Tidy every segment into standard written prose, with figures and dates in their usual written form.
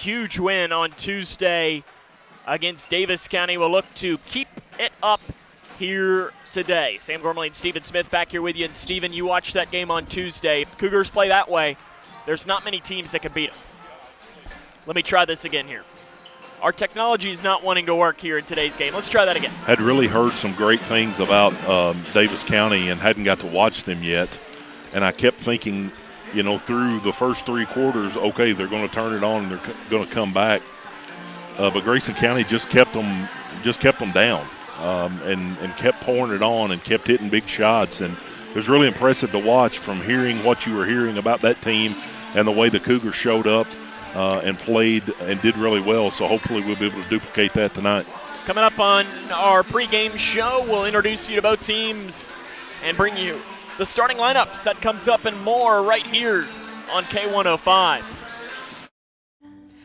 huge win on Tuesday against Davis County. Will look to keep it up here today. Sam Gormley and Stephen Smith back here with you. And Stephen, you watched that game on Tuesday. If the Cougars play that way, there's not many teams that can beat them. Let me try this again here. Our technology is not wanting to work here in today's game. Let's try that again. Had really heard some great things about Davis County and hadn't got to watch them yet. And I kept thinking, through the first three quarters, okay, they're going to turn it on and they're going to come back. But Grayson County just kept them down and kept pouring it on and kept hitting big shots. And it was really impressive to watch from hearing what you were hearing about that team and the way the Cougars showed up and played and did really well. So hopefully we'll be able to duplicate that tonight. Coming up on our pregame show, we'll introduce you to both teams and bring you the starting lineups. That comes up and more right here on K105.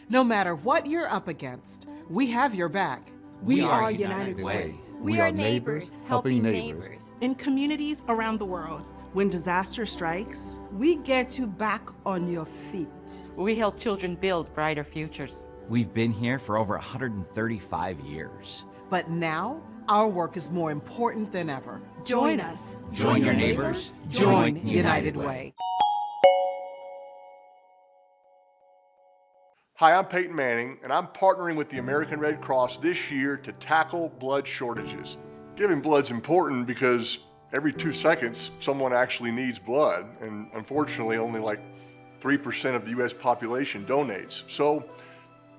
No matter what you're up against, we have your back. We are United Way. We are neighbors helping neighbors. In communities around the world, when disaster strikes, we get you back on your feet. We help children build brighter futures. We've been here for over 135 years. But now, our work is more important than ever. Join us. Join your neighbors. Join United Way. Hi, I'm Peyton Manning, and I'm partnering with the American Red Cross this year to tackle blood shortages. Giving blood's important because every 2 seconds, someone actually needs blood, and unfortunately, only like 3% of the U.S. population donates. So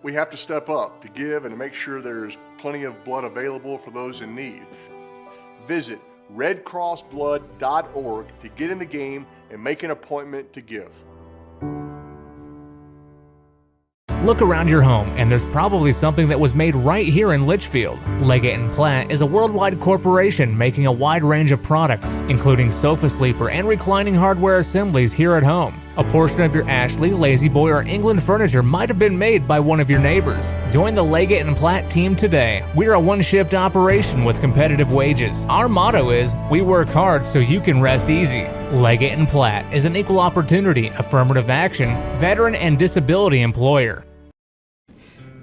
we have to step up to give and to make sure there's plenty of blood available for those in need. Visit redcrossblood.org to get in the game and make an appointment to give. Look around your home, and there's probably something that was made right here in Litchfield. Leggett & Platt is a worldwide corporation making a wide range of products, including sofa sleeper and reclining hardware assemblies here at home. A portion of your Ashley, Lazy Boy, or England furniture might have been made by one of your neighbors. Join the Leggett & Platt team today. We're a one-shift operation with competitive wages. Our motto is, we work hard so you can rest easy. Leggett & Platt is an equal opportunity, affirmative action, veteran, and disability employer.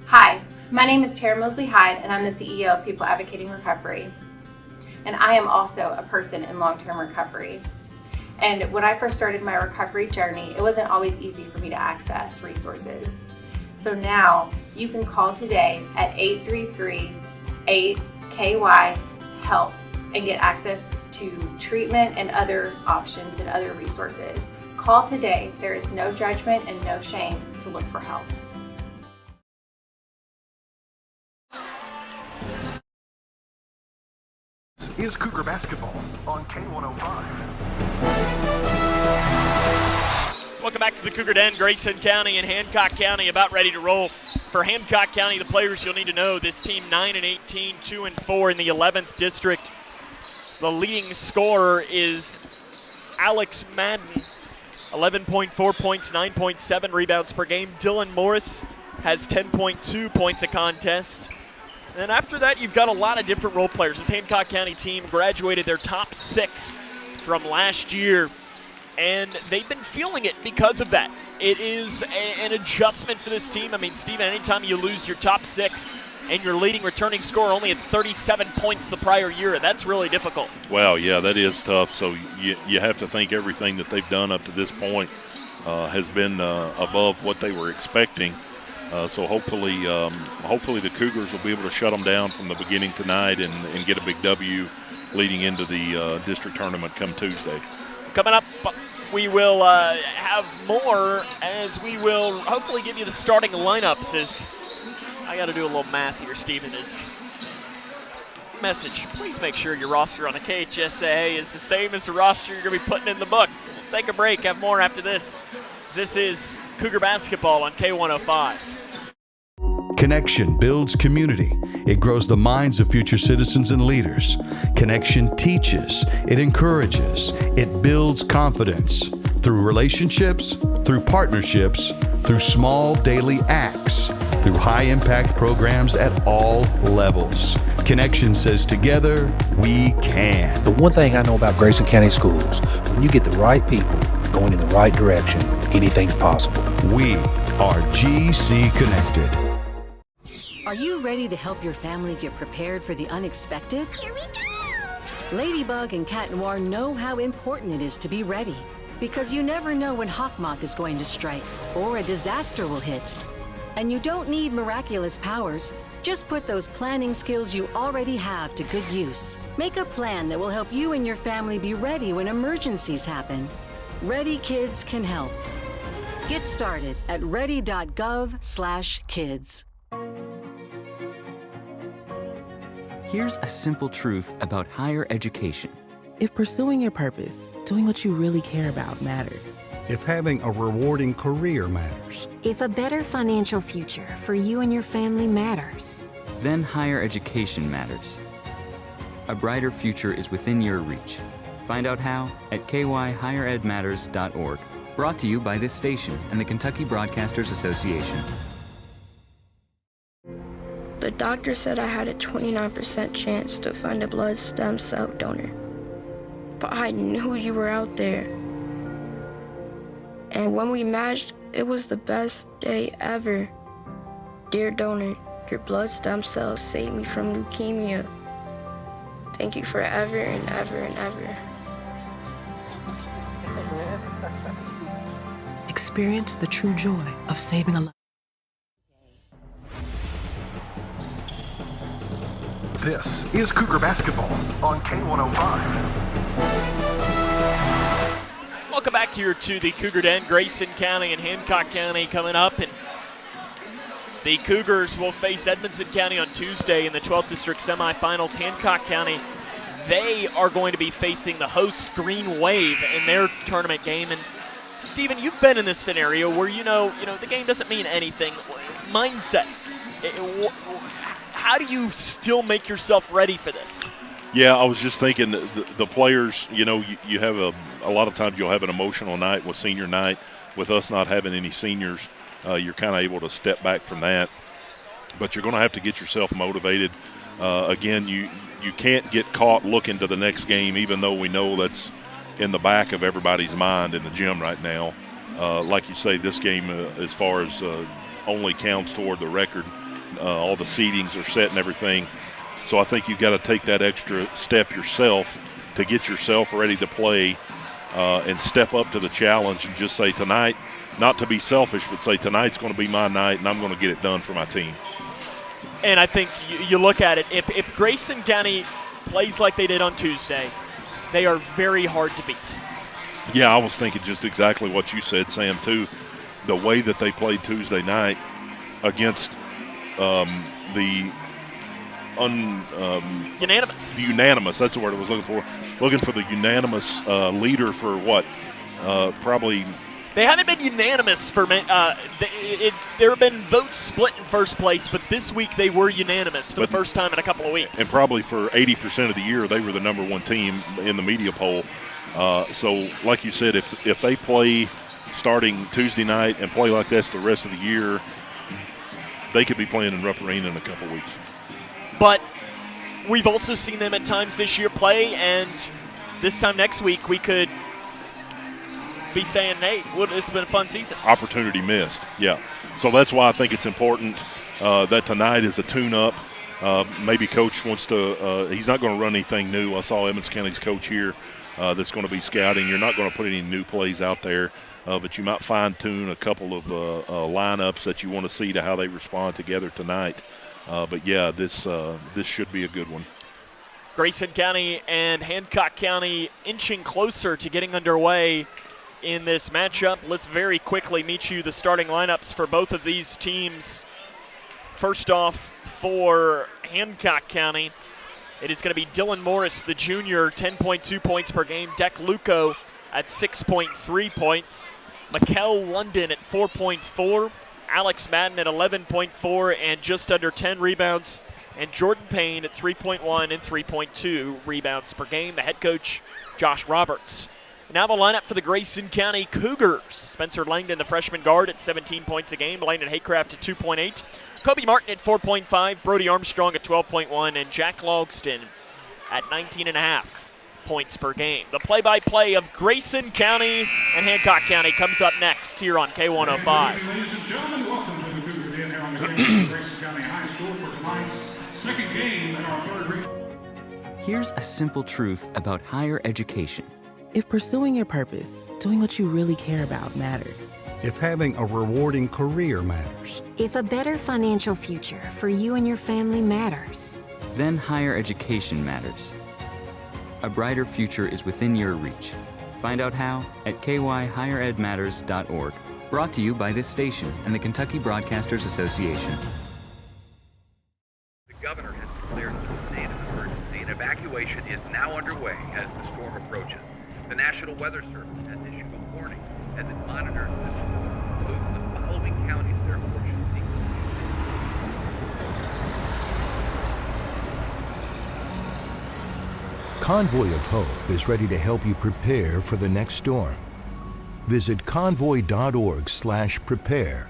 Hi, my name is Tara Mosley Hyde, and I'm the CEO of People Advocating Recovery. And I am also a person in long-term recovery. And when I first started my recovery journey, it wasn't always easy for me to access resources. So now you can call today at 833-8KY-HELP and get access to treatment and other options and other resources. Call today. There is no judgment and no shame to look for help. Is Cougar basketball on K105. Welcome back to the Cougar Den. Grayson County and Hancock County about ready to roll. For Hancock County, the players you'll need to know, this team 9-18, 2-4 in the 11th district. The leading scorer is Alex Madden, 11.4 points, 9.7 rebounds per game. Dylan Morris has 10.2 points a contest. And after that, you've got a lot of different role players. This Hancock County team graduated their top 6 from last year, and they've been feeling it because of that. It is an adjustment for this team. I mean, Steven, anytime you lose your top 6 and your leading returning scorer only at 37 points the prior year, that's really difficult. Well, yeah, that is tough. So you have to think everything that they've done up to this point has been above what they were expecting. So hopefully the Cougars will be able to shut them down from the beginning tonight and get a big W leading into the district tournament come Tuesday. Coming up, we will have more as we will hopefully give you the starting lineups. As I got to do a little math here, Stephen. Is message, please make sure your roster on the KHSA is the same as the roster you're going to be putting in the book. We'll take a break, have more after this. This is Cougar Basketball on K105. Connection builds community. It grows the minds of future citizens and leaders. Connection teaches. It encourages. It builds confidence through relationships, through partnerships, through small daily acts, through high-impact programs at all levels. Connection says together, we can. The one thing I know about Grayson County Schools, when you get the right people going in the right direction, anything's possible. We are GC Connected. Are you ready to help your family get prepared for the unexpected? Here we go! Ladybug and Cat Noir know how important it is to be ready, because you never know when Hawkmoth is going to strike or a disaster will hit. And you don't need miraculous powers. Just put those planning skills you already have to good use. Make a plan that will help you and your family be ready when emergencies happen. Ready Kids can help. Get started at ready.gov/kids. Here's a simple truth about higher education. If pursuing your purpose, doing what you really care about matters. If having a rewarding career matters. If a better financial future for you and your family matters. Then higher education matters. A brighter future is within your reach. Find out how at kyhigheredmatters.org. Brought to you by this station and the Kentucky Broadcasters Association. The doctor said I had a 29% chance to find a blood stem cell donor. But I knew you were out there. And when we matched, it was the best day ever. Dear donor, your blood stem cells saved me from leukemia. Thank you forever and ever and ever. Experience the true joy of saving a life. This is Cougar Basketball on K105. Welcome back here to the Cougar Den. Grayson County and Hancock County coming up, and the Cougars will face Edmonson County on Tuesday in the 12th District semifinals. Hancock County, they are going to be facing the host Green Wave in their tournament game. And Stephen, you've been in this scenario where you know the game doesn't mean anything. Mindset. How do you still make yourself ready for this? Yeah, I was just thinking the players, you have a lot of times you'll have an emotional night with senior night. With us not having any seniors, you're kind of able to step back from that. But you're going to have to get yourself motivated. Again, you can't get caught looking to the next game, even though we know that's in the back of everybody's mind in the gym right now. Like you say, this game, as far as only counts toward the record. All the seedings are set and everything. So I think you've got to take that extra step yourself to get yourself ready to play and step up to the challenge and just say tonight, not to be selfish, but say tonight's going to be my night and I'm going to get it done for my team. And I think you look at it, if Grayson County plays like they did on Tuesday, they are very hard to beat. Yeah, I was thinking just exactly what you said, Sam, too. The way that they played Tuesday night against the unanimous, that's the word I was looking for. Looking for the unanimous leader for what? Probably. They haven't been unanimous for there have been votes split in first place, but this week they were unanimous for the first time in a couple of weeks. And probably for 80% of the year, they were the number one team in the media poll. So, like you said, if they play starting Tuesday night and play like this the rest of the year, they could be playing in Rupp Arena in a couple of weeks. But we've also seen them at times this year play, and this time next week we could be saying, hey, this has been a fun season. Opportunity missed, yeah. So that's why I think it's important that tonight is a tune-up. Maybe Coach wants to he's not going to run anything new. I saw Emmons County's coach here that's going to be scouting. You're not going to put any new plays out there. But you might fine-tune a couple of lineups that you want to see to how they respond together tonight. But, yeah, this should be a good one. Grayson County and Hancock County inching closer to getting underway in this matchup. Let's very quickly meet you the starting lineups for both of these teams. First off, for Hancock County, it is going to be Dylan Morris, the junior, 10.2 points per game. Deck Luco at 6.3 points. Mikkel London at 4.4. Alex Madden at 11.4 and just under 10 rebounds. And Jordan Payne at 3.1 and 3.2 rebounds per game. The head coach, Josh Roberts. Now the lineup for the Grayson County Cougars. Spencer Langdon, the freshman guard, at 17 points a game. Landon Haycraft at 2.8. Kobe Martin at 4.5. Brody Armstrong at 12.1. And Jack Logston at 19.5. points per game. The play-by-play of Grayson County and Hancock County comes up next here on K105. Ladies and gentlemen, welcome to the Cougar Den here on the campus of Grayson County High School for tonight's second game in our third region. Here's a simple truth about higher education. If pursuing your purpose, doing what you really care about matters. If having a rewarding career matters. If a better financial future for you and your family matters. Then higher education matters. A brighter future is within your reach. Find out how at kyhigheredmatters.org. Brought to you by this station and the Kentucky Broadcasters Association. The governor has declared a state of emergency, and evacuation is now underway as the storm approaches. The National Weather Service has issued a warning as it monitors the storm. Move to the following counties therefore should see. Convoy of Hope is ready to help you prepare for the next storm. Visit convoy.org/prepare.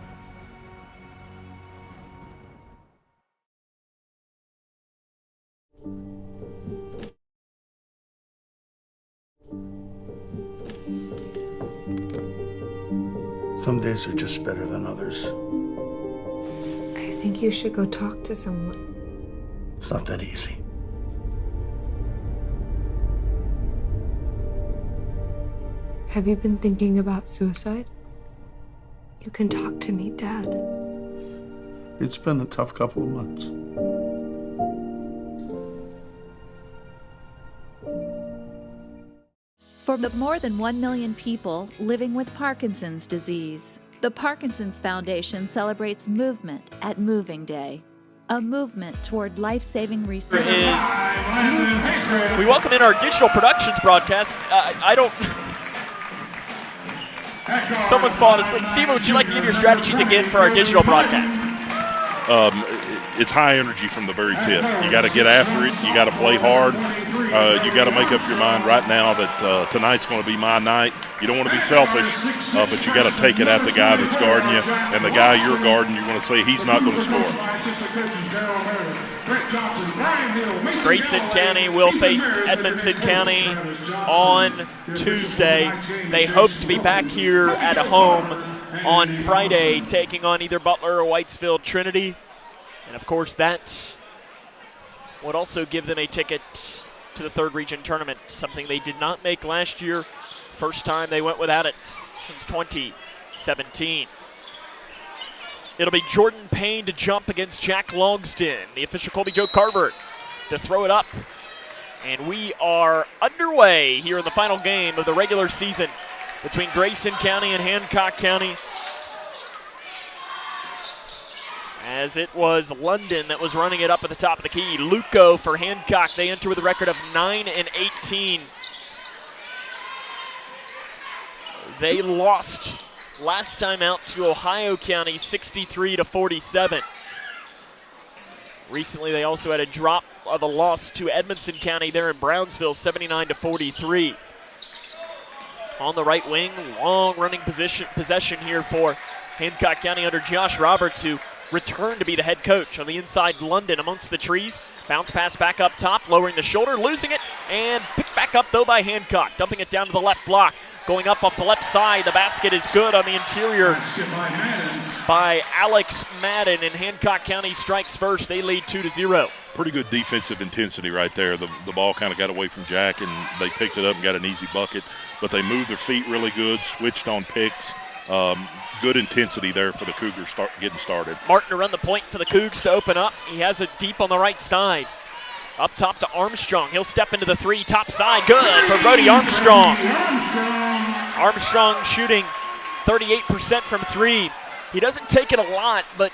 Some days are just better than others. I think you should go talk to someone. It's not that easy. Have you been thinking about suicide? You can talk to me, Dad. It's been a tough couple of months. For the more than 1 million people living with Parkinson's disease, the Parkinson's Foundation celebrates movement at Moving Day. A movement toward life-saving research. We welcome in our digital productions broadcast. Someone's falling asleep. Steven, would you like to give your strategies again for our digital broadcast? It's high energy from the very tip. You got to get after it. You got to play hard. You got to make up your mind right now that tonight's going to be my night. You don't want to be selfish, but you got to take it at the guy that's guarding you. And the guy you're guarding, you want to say he's not going to score. Grayson County will face Edmonson County on Tuesday. They hope to be back here at home on Friday, taking on either Butler or Whitesville Trinity. And of course, that would also give them a ticket to the third region tournament, something they did not make last year. First time they went without it since 2017. It'll be Jordan Payne to jump against Jack Logston. The official Colby Joe Carver to throw it up. And we are underway here in the final game of the regular season between Grayson County and Hancock County. As it was London that was running it up at the top of the key. Luco for Hancock. They enter with a record of 9-18. They lost last time out to Ohio County 63-47. Recently they also had a drop of a loss to Edmonson County there in Brownsville 79-43. On the right wing, long running possession here for Hancock County under Josh Roberts, who returned to be the head coach. On the inside, London amongst the trees. Bounce pass back up top, lowering the shoulder, losing it, and picked back up though by Hancock. Dumping it down to the left block. Going up off the left side, the basket is good on the interior by Alex Madden, and Hancock County strikes first. They lead 2-0. Pretty good defensive intensity right there. The ball kind of got away from Jack, and they picked it up and got an easy bucket. But they moved their feet really good, switched on picks. Good intensity there for the Cougars getting started. Martin to run the point for the Cougs to open up. He has it deep on the right side. Up top to Armstrong. He'll step into the three, top side. Good for Brody Armstrong. Armstrong shooting 38% from three. He doesn't take it a lot, but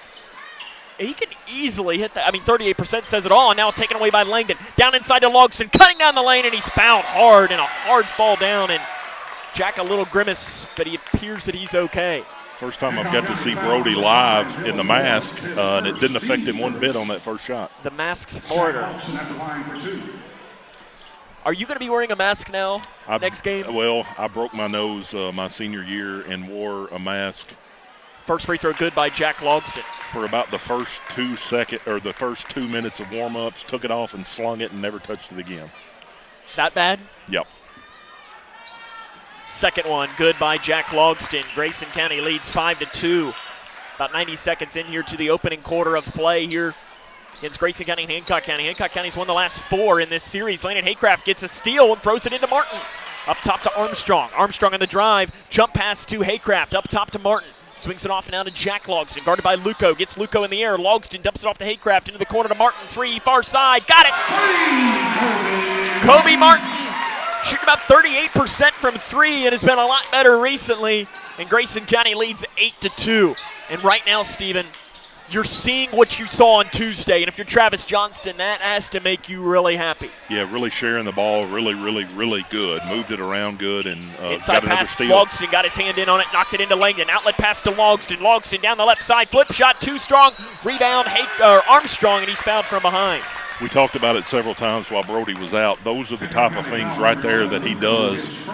he can easily hit that. I mean, 38% says it all, and now taken away by Langdon. Down inside to Logston, cutting down the lane, and he's fouled hard, and a hard fall down, and Jack a little grimace, but he appears that he's okay. First time I've got to see Brody live in the mask, and it didn't affect him one bit on that first shot. The masked martyr. Are you going to be wearing a mask now next game? Well, I broke my nose my senior year and wore a mask. First free throw good by Jack Logston. For about the first 2 minutes of warm-ups, took it off and slung it and never touched it again. That bad? Yep. Second one, good by Jack Logston. Grayson County leads 5-2. About 90 seconds in here to the opening quarter of play here against Grayson County and Hancock County. Hancock County's won the last 4 in this series. Landon Haycraft gets a steal and throws it into Martin. Up top to Armstrong. Armstrong on the drive. Jump pass to Haycraft. Up top to Martin. Swings it off and out to Jack Logston. Guarded by Luco. Gets Luco in the air. Logston dumps it off to Haycraft into the corner to Martin. 3, far side. Got it! Kobe Martin shooting about 38% from 3 and has been a lot better recently. And Grayson County leads 8-2. And right now, Stephen, you're seeing what you saw on Tuesday. And if you're Travis Johnston, that has to make you really happy. Yeah, really sharing the ball really, really, really good. Moved it around good and inside got another pass, steal. Logston got his hand in on it, knocked it into Langdon. Outlet pass to Logston. Logston down the left side, flip shot, too strong. Rebound, Armstrong, and he's fouled from behind. We talked about it several times while Brody was out. Those are the type of things right there that he does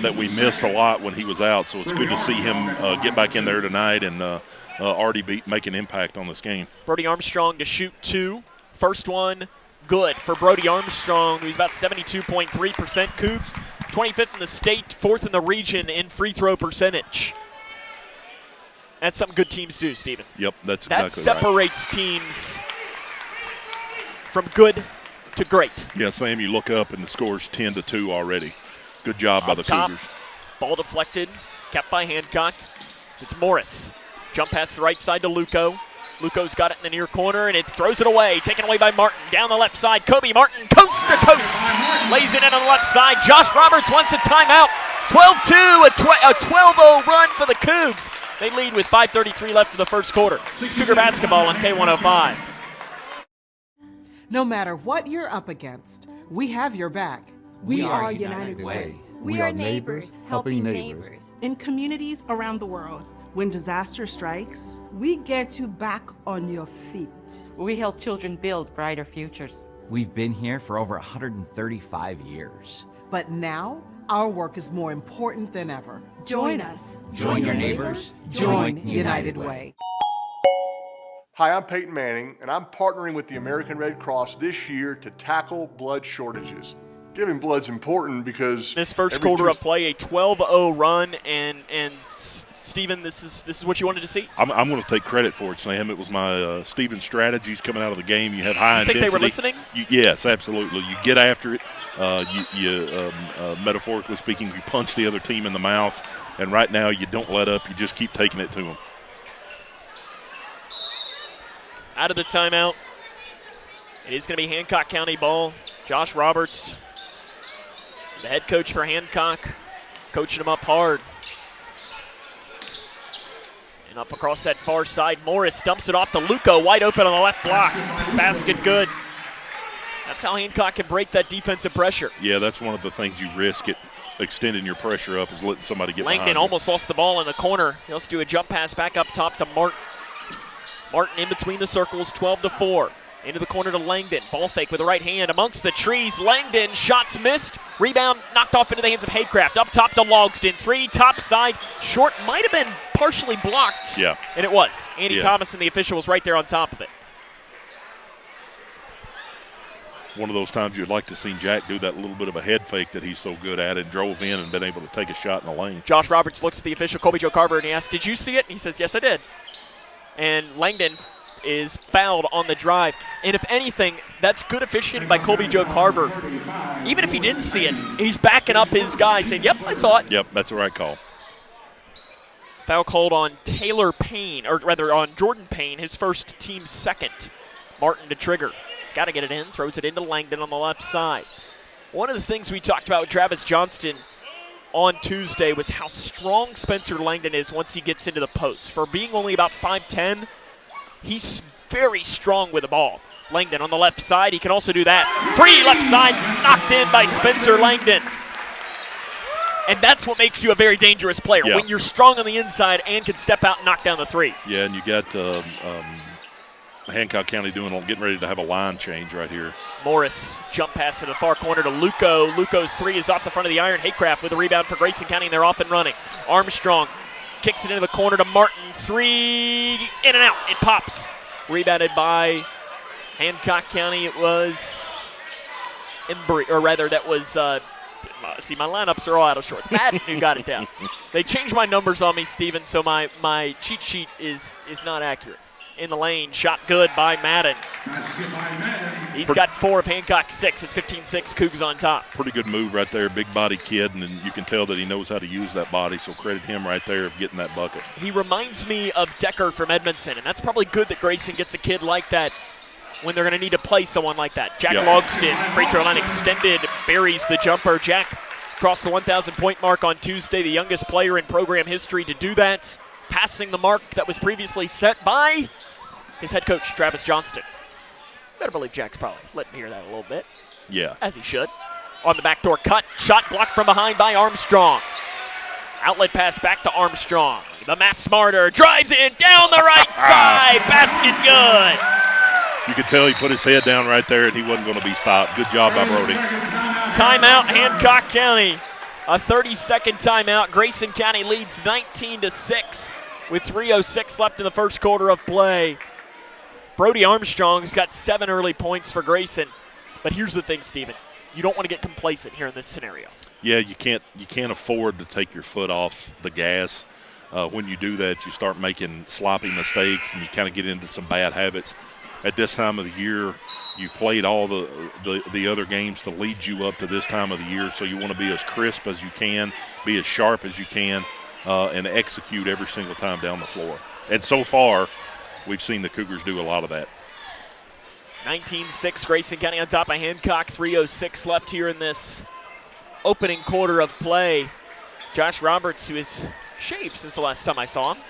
that we missed a lot when he was out. So it's good to see him get back in there tonight and already make an impact on this game. Brody Armstrong to shoot 2. First one good for Brody Armstrong, who's about 72.3%. Cougs, 25th in the state, 4th in the region in free throw percentage. That's something good teams do, Stephen. Yep, that's exactly right. That separates teams from good to great. Yeah, Sam, you look up and the score's 10-2 already. Good job by the Cougars. Ball deflected, kept by Hancock. It's Morris. Jump pass the right side to Luco. Luco's got it in the near corner, and it throws it away. Taken away by Martin. Down the left side, Kobe Martin, coast to coast. Lays it in on the left side. Josh Roberts wants a timeout. 12-2, a 12-0 run for the Cougs. They lead with 5:33 left in the first quarter. Cougar basketball on K105. No matter what you're up against, we have your back. We are United Way. We are neighbors, helping neighbors. In communities around the world, when disaster strikes, we get you back on your feet. We help children build brighter futures. We've been here for over 135 years. But now, our work is more important than ever. Join us. Join your neighbors. Join United Way. Hi, I'm Peyton Manning, and I'm partnering with the American Red Cross this year to tackle blood shortages. Giving blood's important because this first quarter of play, a 12-0 run, and Stephen, this is what you wanted to see. I'm going to take credit for it, Sam. It was my Stephen strategies coming out of the game. You have high intensity. Think they were listening? Yes, absolutely. You get after it. Metaphorically speaking, you punch the other team in the mouth, and right now you don't let up. You just keep taking it to them. Out of the timeout. It is going to be Hancock County ball. Josh Roberts, the head coach for Hancock, coaching them up hard. And up across that far side, Morris dumps it off to Luco, wide open on the left block. Basket good. That's how Hancock can break that defensive pressure. Yeah, that's one of the things you risk it extending your pressure up is letting somebody get Langdon behind almost lost the ball in the corner. He'll also do a jump pass back up top to Martin. Martin in between the circles, 12-4. Into the corner to Langdon. Ball fake with the right hand amongst the trees. Langdon, shots missed. Rebound knocked off into the hands of Haycraft. Up top to Logston. 3, top side. Short might have been partially blocked. Yeah. And it was. Andy Thomas and the official was right there on top of it. One of those times you'd like to see Jack do that little bit of a head fake that he's so good at and drove in and been able to take a shot in the lane. Josh Roberts looks at the official, Colby Joe Carver, and he asks, "Did you see it?" And he says, "Yes, I did." And Langdon is fouled on the drive. And if anything, that's good officiating by Colby Joe Carver. Even if he didn't see it, he's backing up his guy saying, "Yep, I saw it." Yep, that's the right call. Foul called on Taylor Payne, or rather on Jordan Payne, his first team second. Martin to trigger. Got to get it in, throws it into Langdon on the left side. One of the things we talked about with Travis Johnston on Tuesday was how strong Spencer Langdon is once he gets into the post. For being only about 5'10", he's very strong with the ball. Langdon on the left side, he can also do that. Free left side, knocked in by Spencer Langdon. And that's what makes you a very dangerous player, when you're strong on the inside and can step out and knock down the three. Yeah, and you got Hancock County getting ready to have a line change right here. Morris, jump pass to the far corner to Luco. Luco's 3 is off the front of the iron. Haycraft with a rebound for Grayson County, and they're off and running. Armstrong kicks it into the corner to Martin. 3, in and out. It pops. Rebounded by Hancock County. It was that was. See, my lineups are all out of sorts. Madden who got it down. They changed my numbers on me, Steven, so my cheat sheet is not accurate. In the lane, shot good by Madden. He's got 4 of Hancock 6. It's 15-6, Cougs on top. Pretty good move right there, big body kid, and you can tell that he knows how to use that body, so credit him right there of getting that bucket. He reminds me of Decker from Edmondson, and that's probably good that Grayson gets a kid like that when they're going to need to play someone like that. Jack Logston, free throw line extended, buries the jumper. Jack crossed the 1,000-point mark on Tuesday, the youngest player in program history to do that, passing the mark that was previously set by his head coach, Travis Johnston. Better believe Jack's probably letting me hear that a little bit. Yeah. As he should. On the backdoor cut, shot blocked from behind by Armstrong. Outlet pass back to Armstrong. The Matt Smarter drives in down the right side. Basket good. You could tell he put his head down right there and he wasn't going to be stopped. Good job by Brody. Timeout, Hancock County. A 30-second timeout. Grayson County leads 19-6 with 3:06 left in the first quarter of play. Brody Armstrong's got 7 early points for Grayson. But here's the thing, Steven. You don't want to get complacent here in this scenario. Yeah, you can't afford to take your foot off the gas. When you do that, you start making sloppy mistakes and you kind of get into some bad habits. At this time of the year, you've played all the other games to lead you up to this time of the year, so you want to be as crisp as you can, be as sharp as you can, and execute every single time down the floor. And so far, we've seen the Cougars do a lot of that. 19-6, Grayson County on top of Hancock. 3:06 left here in this opening quarter of play. Josh Roberts, who is shaved since the last time I saw him.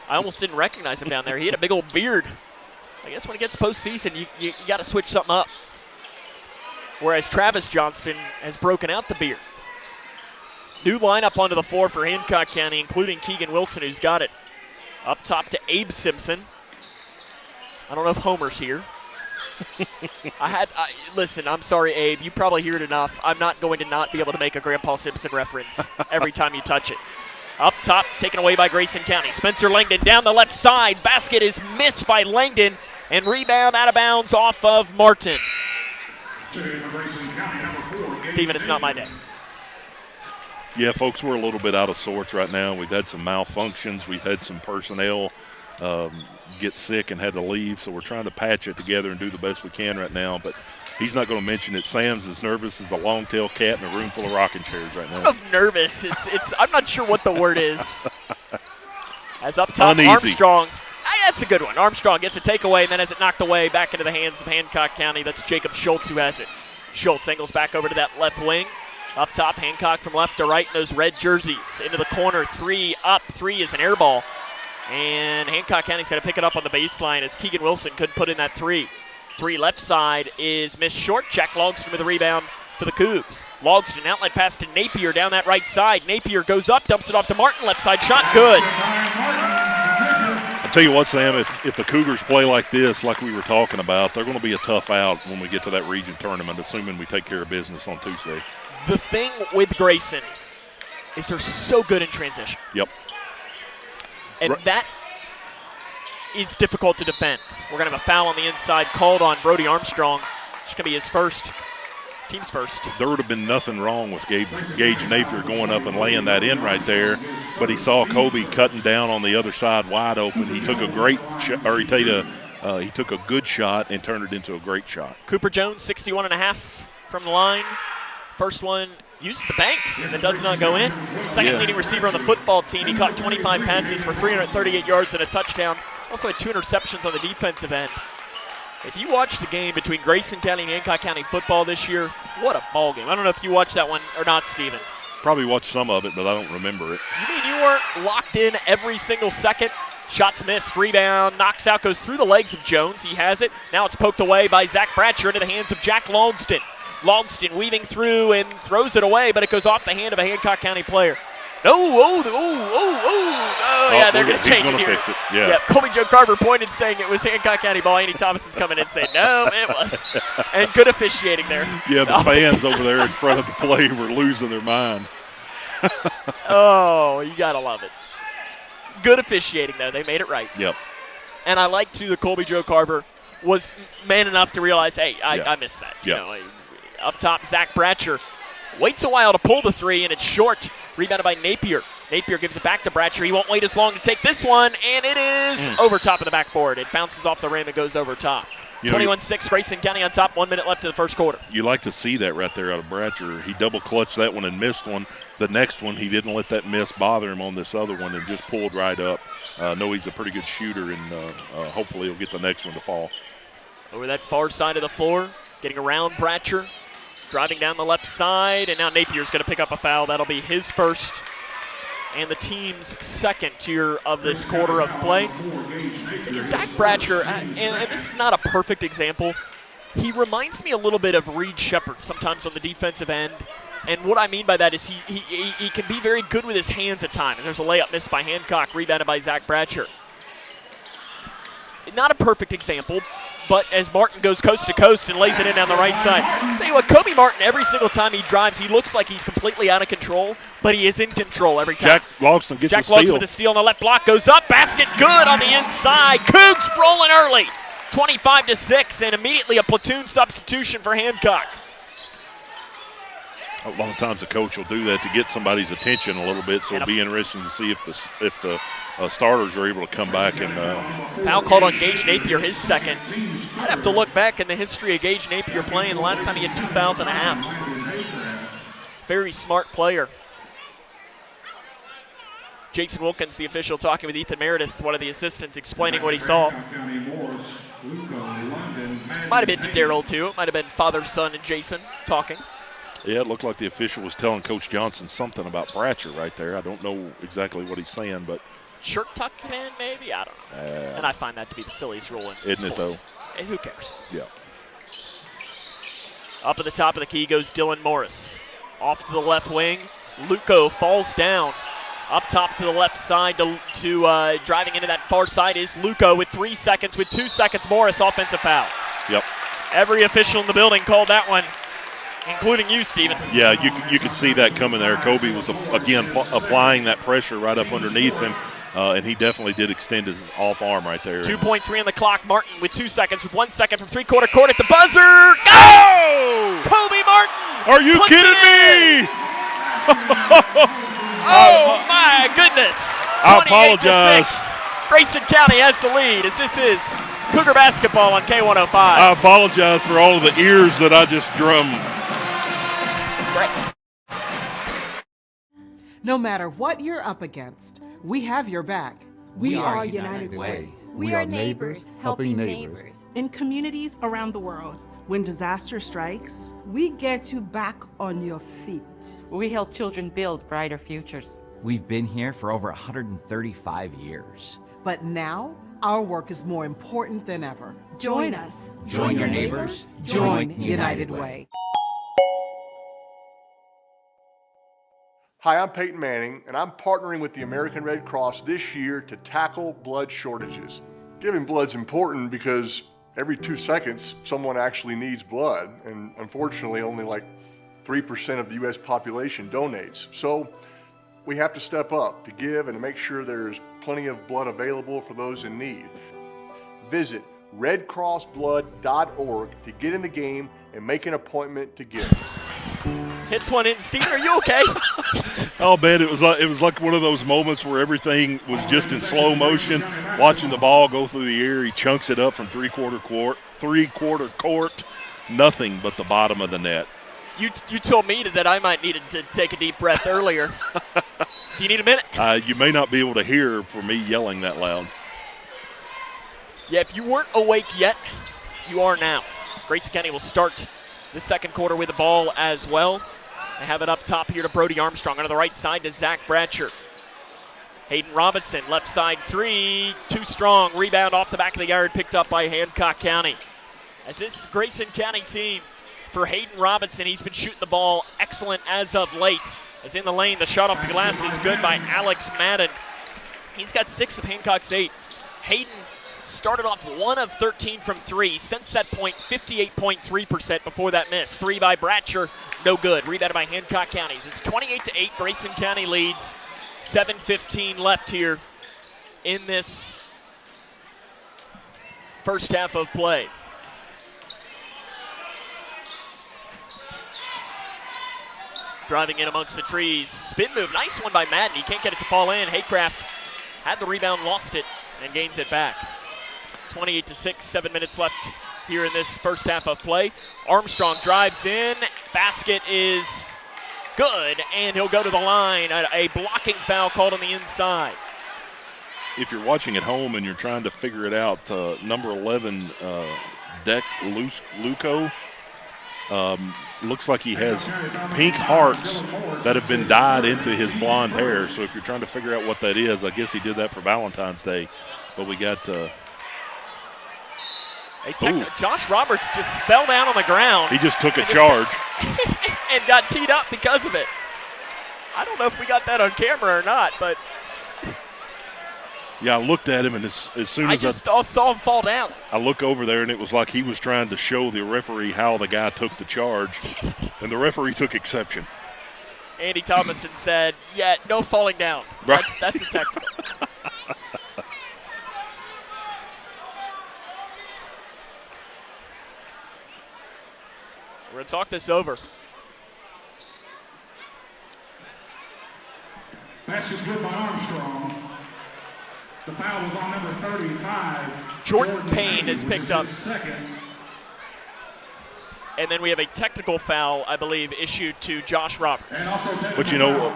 I almost didn't recognize him down there. He had a big old beard. I guess when it gets postseason, you got to switch something up. Whereas Travis Johnston has broken out the beard. New lineup onto the floor for Hancock County, including Keegan Wilson, who's got it. Up top to Abe Simpson. I don't know if Homer's here. Listen, I'm sorry, Abe. You probably hear it enough. I'm not going to not be able to make a Grandpa Simpson reference every time you touch it. Up top, taken away by Grayson County. Spencer Langdon down the left side. Basket is missed by Langdon, and rebound out of bounds off of Martin. Steven, it's not my day. Yeah, folks, we're a little bit out of sorts right now. We've had some malfunctions. We've had some personnel get sick and had to leave, so we're trying to patch it together and do the best we can right now. But he's not going to mention it. Sam's as nervous as a long-tailed cat in a room full of rocking chairs right now. I'm nervous. It's I'm not sure what the word is. As up top, Uneasy. Armstrong. That's a good one. Armstrong gets a takeaway and then has it knocked away back into the hands of Hancock County. That's Jacob Schultz who has it. Schultz angles back over to that left wing. Up top, Hancock from left to right in those red jerseys. Into the corner, 3 up. 3 is an air ball. And Hancock County's got to pick it up on the baseline as Keegan Wilson couldn't put in that 3. 3 left side is missed short. Jack Logston with a rebound for the Cougs. Logston outlet pass to Napier down that right side. Napier goes up, dumps it off to Martin. Left side shot good. I'll tell you what, Sam, if the Cougars play like this, like we were talking about, they're going to be a tough out when we get to that region tournament, assuming we take care of business on Tuesday. The thing with Grayson is they're so good in transition. Yep. And that is difficult to defend. We're going to have a foul on the inside called on Brody Armstrong. It's going to be his first, team's first. There would have been nothing wrong with Gage Napier going up and laying that in right there, but he saw Kobe cutting down on the other side wide open. He took a great shot, or he took a good shot and turned it into a great shot. Cooper Jones, 61.5 from the line. First one uses the bank that does not go in. Second leading receiver on the football team. He caught 25 passes for 338 yards and a touchdown. Also had 2 interceptions on the defensive end. If you watch the game between Grayson County and Hancock County football this year, what a ball game. I don't know if you watched that one or not, Steven. Probably watched some of it, but I don't remember it. You mean you weren't locked in every single second? Shots missed, rebound, knocks out, goes through the legs of Jones. He has it. Now it's poked away by Zach Bratcher into the hands of Jack Logston. Logston weaving through and throws it away, but it goes off the hand of a Hancock County player. Oh, yeah, they're going to change it here. Fix it. Yeah. Colby Joe Carver pointed saying it was Hancock County ball. Andy Thomas is coming in saying, no, it was. And good officiating there. Yeah, the fans over there in front of the play were losing their mind. Oh, you got to love it. Good officiating, though. They made it right. Yep. And I like, too, that Colby Joe Carver was man enough to realize, hey, I missed that. Yep. You know, Up top, Zach Bratcher waits a while to pull the three, and it's short. Rebounded by Napier. Napier gives it back to Bratcher. He won't wait as long to take this one, and it is over top of the backboard. It bounces off the rim. It goes over top. 21-6, Grayson County on top. 1 minute left to the first quarter. You like to see that right there out of Bratcher. He double clutched that one and missed one. The next one, he didn't let that miss bother him on this other one and just pulled right up. Know he's a pretty good shooter, and hopefully he'll get the next one to fall. Over that far side of the floor, getting around Bratcher, driving down the left side, and now Napier's going to pick up a foul. That'll be his first and the team's second here of this quarter of play. Zach Bratcher, and this is not a perfect example, he reminds me a little bit of Reed Shepard sometimes on the defensive end. And what I mean by that is he can be very good with his hands at times. And there's a layup missed by Hancock, rebounded by Zach Bratcher. Not a perfect example, but as Martin goes coast to coast and lays it in down the right side. Tell you what, Kobe Martin, every single time he drives, he looks like he's completely out of control, but he is in control every time. Jack Logston gets a steal. Jack Logston with a steal on the left block, goes up, basket good on the inside. Cougs rolling early, 25-6, and immediately a platoon substitution for Hancock. A lot of times the coach will do that to get somebody's attention a little bit, so it'll be interesting to see if the starters are able to come back and foul called on Gage Napier, his second. I'd have to look back in the history of Gage Napier playing. The last time he had 2 fouls and a half. Very smart player. Jason Wilkins, the official, talking with Ethan Meredith, one of the assistants, explaining what he saw. Might have been to Daryl too. It might have been father, son, and Jason talking. Yeah, it looked like the official was telling Coach Johnson something about Bratcher right there. I don't know exactly what he's saying, but shirt tucked in, maybe? I don't know. And I find that to be the silliest rule in sports. Isn't it, though? And who cares? Yeah. Up at the top of the key goes Dylan Morris. Off to the left wing. Luco falls down. Up top to the left side to driving into that far side is Luco with 3 seconds. With 2 seconds, Morris, offensive foul. Yep. Every official in the building called that one, including you, Steven. Yeah, you could see that coming there. Kobe was, again, applying that pressure right up underneath him, and he definitely did extend his off arm right there. 2.3 on the clock. Martin with 2 seconds, with 1 second from three-quarter court at the buzzer. Go! Kobe Martin! Are you kidding me? Oh, my goodness. I apologize. Grayson County has the lead as this is Cougar basketball on K105. I apologize for all of the ears that I just drummed. No matter what you're up against, we have your back. We are United Way. We are neighbors, helping neighbors. In communities around the world, when disaster strikes, we get you back on your feet. We help children build brighter futures. We've been here for over 135 years. But now, our work is more important than ever. Join us. Join your neighbors. Join United Way. Hi, I'm Peyton Manning, and I'm partnering with the American Red Cross this year to tackle blood shortages. Giving blood's important because every 2 seconds, someone actually needs blood, and unfortunately, only like 3% of the U.S. population donates. So we have to step up to give and to make sure there's plenty of blood available for those in need. Visit redcrossblood.org to get in the game and make an appointment to give. Hits one in. Steven, are you okay? Oh, man, it was like one of those moments where everything was just in slow motion. Watching the ball go through the air, he chunks it up from three-quarter court, nothing but the bottom of the net. You told me that I might need to take a deep breath earlier. Do you need a minute? You may not be able to hear for me yelling that loud. Yeah, if you weren't awake yet, you are now. Grayson County will start the second quarter with the ball as well. They have it up top here to Brody Armstrong. On the right side to Zach Bratcher. Hayden Robinson, left side three. Too strong. Rebound off the back of the yard, picked up by Hancock County. As this Grayson County team, for Hayden Robinson, he's been shooting the ball excellent as of late. As in the lane, the shot off the glass is good by Alex Madden. He's got 6 of Hancock's 8. Hayden started off 1 of 13 from 3. Since that point, 58.3% before that miss. 3 by Bratcher, no good. Rebounded by Hancock County. It's 28-8. Grayson County leads. 7:15 left here in this first half of play. driving in amongst the trees. Spin move, nice one by Madden. He can't get it to fall in. Haycraft had the rebound, lost it, and gains it back. 28-6, 7 minutes left here in this first half of play. Armstrong drives in. Basket is good, and he'll go to the line. A blocking foul called on the inside. If you're watching at home and you're trying to figure it out, number 11, Deck Luco, looks like he has pink hearts that have been dyed into his blonde hair. So if you're trying to figure out what that is, I guess he did that for Valentine's Day. But we got Josh Roberts just fell down on the ground. He just took a charge. And got teed up because of it. I don't know if we got that on camera or not, but yeah, I looked at him, and as soon as I saw him fall down. I look over there, and it was like he was trying to show the referee how the guy took the charge, and the referee took exception. Andy Thomason said, yeah, no falling down. Right. That's a technical. We're going to talk this over. Basket's good by Armstrong. The foul was on number 35. Jordan Payne is picked up. Second. And then we have a technical foul, I believe, issued to Josh Roberts. But you know,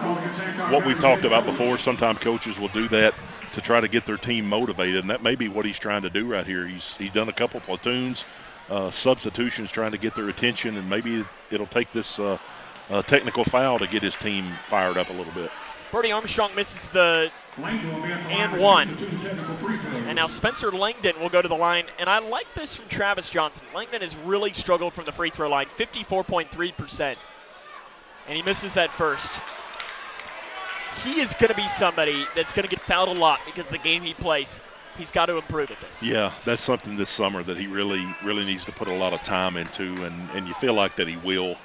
what we've talked about before, sometimes coaches will do that to try to get their team motivated, and that may be what he's trying to do right here. He's done a couple platoons, substitutions, trying to get their attention, and maybe it'll take this technical foul to get his team fired up a little bit. Brody Armstrong misses the and one. And now Spencer Langdon will go to the line. And I like this from Travis Johnson. Langdon has really struggled from the free throw line, 54.3%. And he misses that first. He is going to be somebody that's going to get fouled a lot because of the game he plays. He's got to improve at this. Yeah, that's something this summer that he really needs to put a lot of time into. And you feel like that he will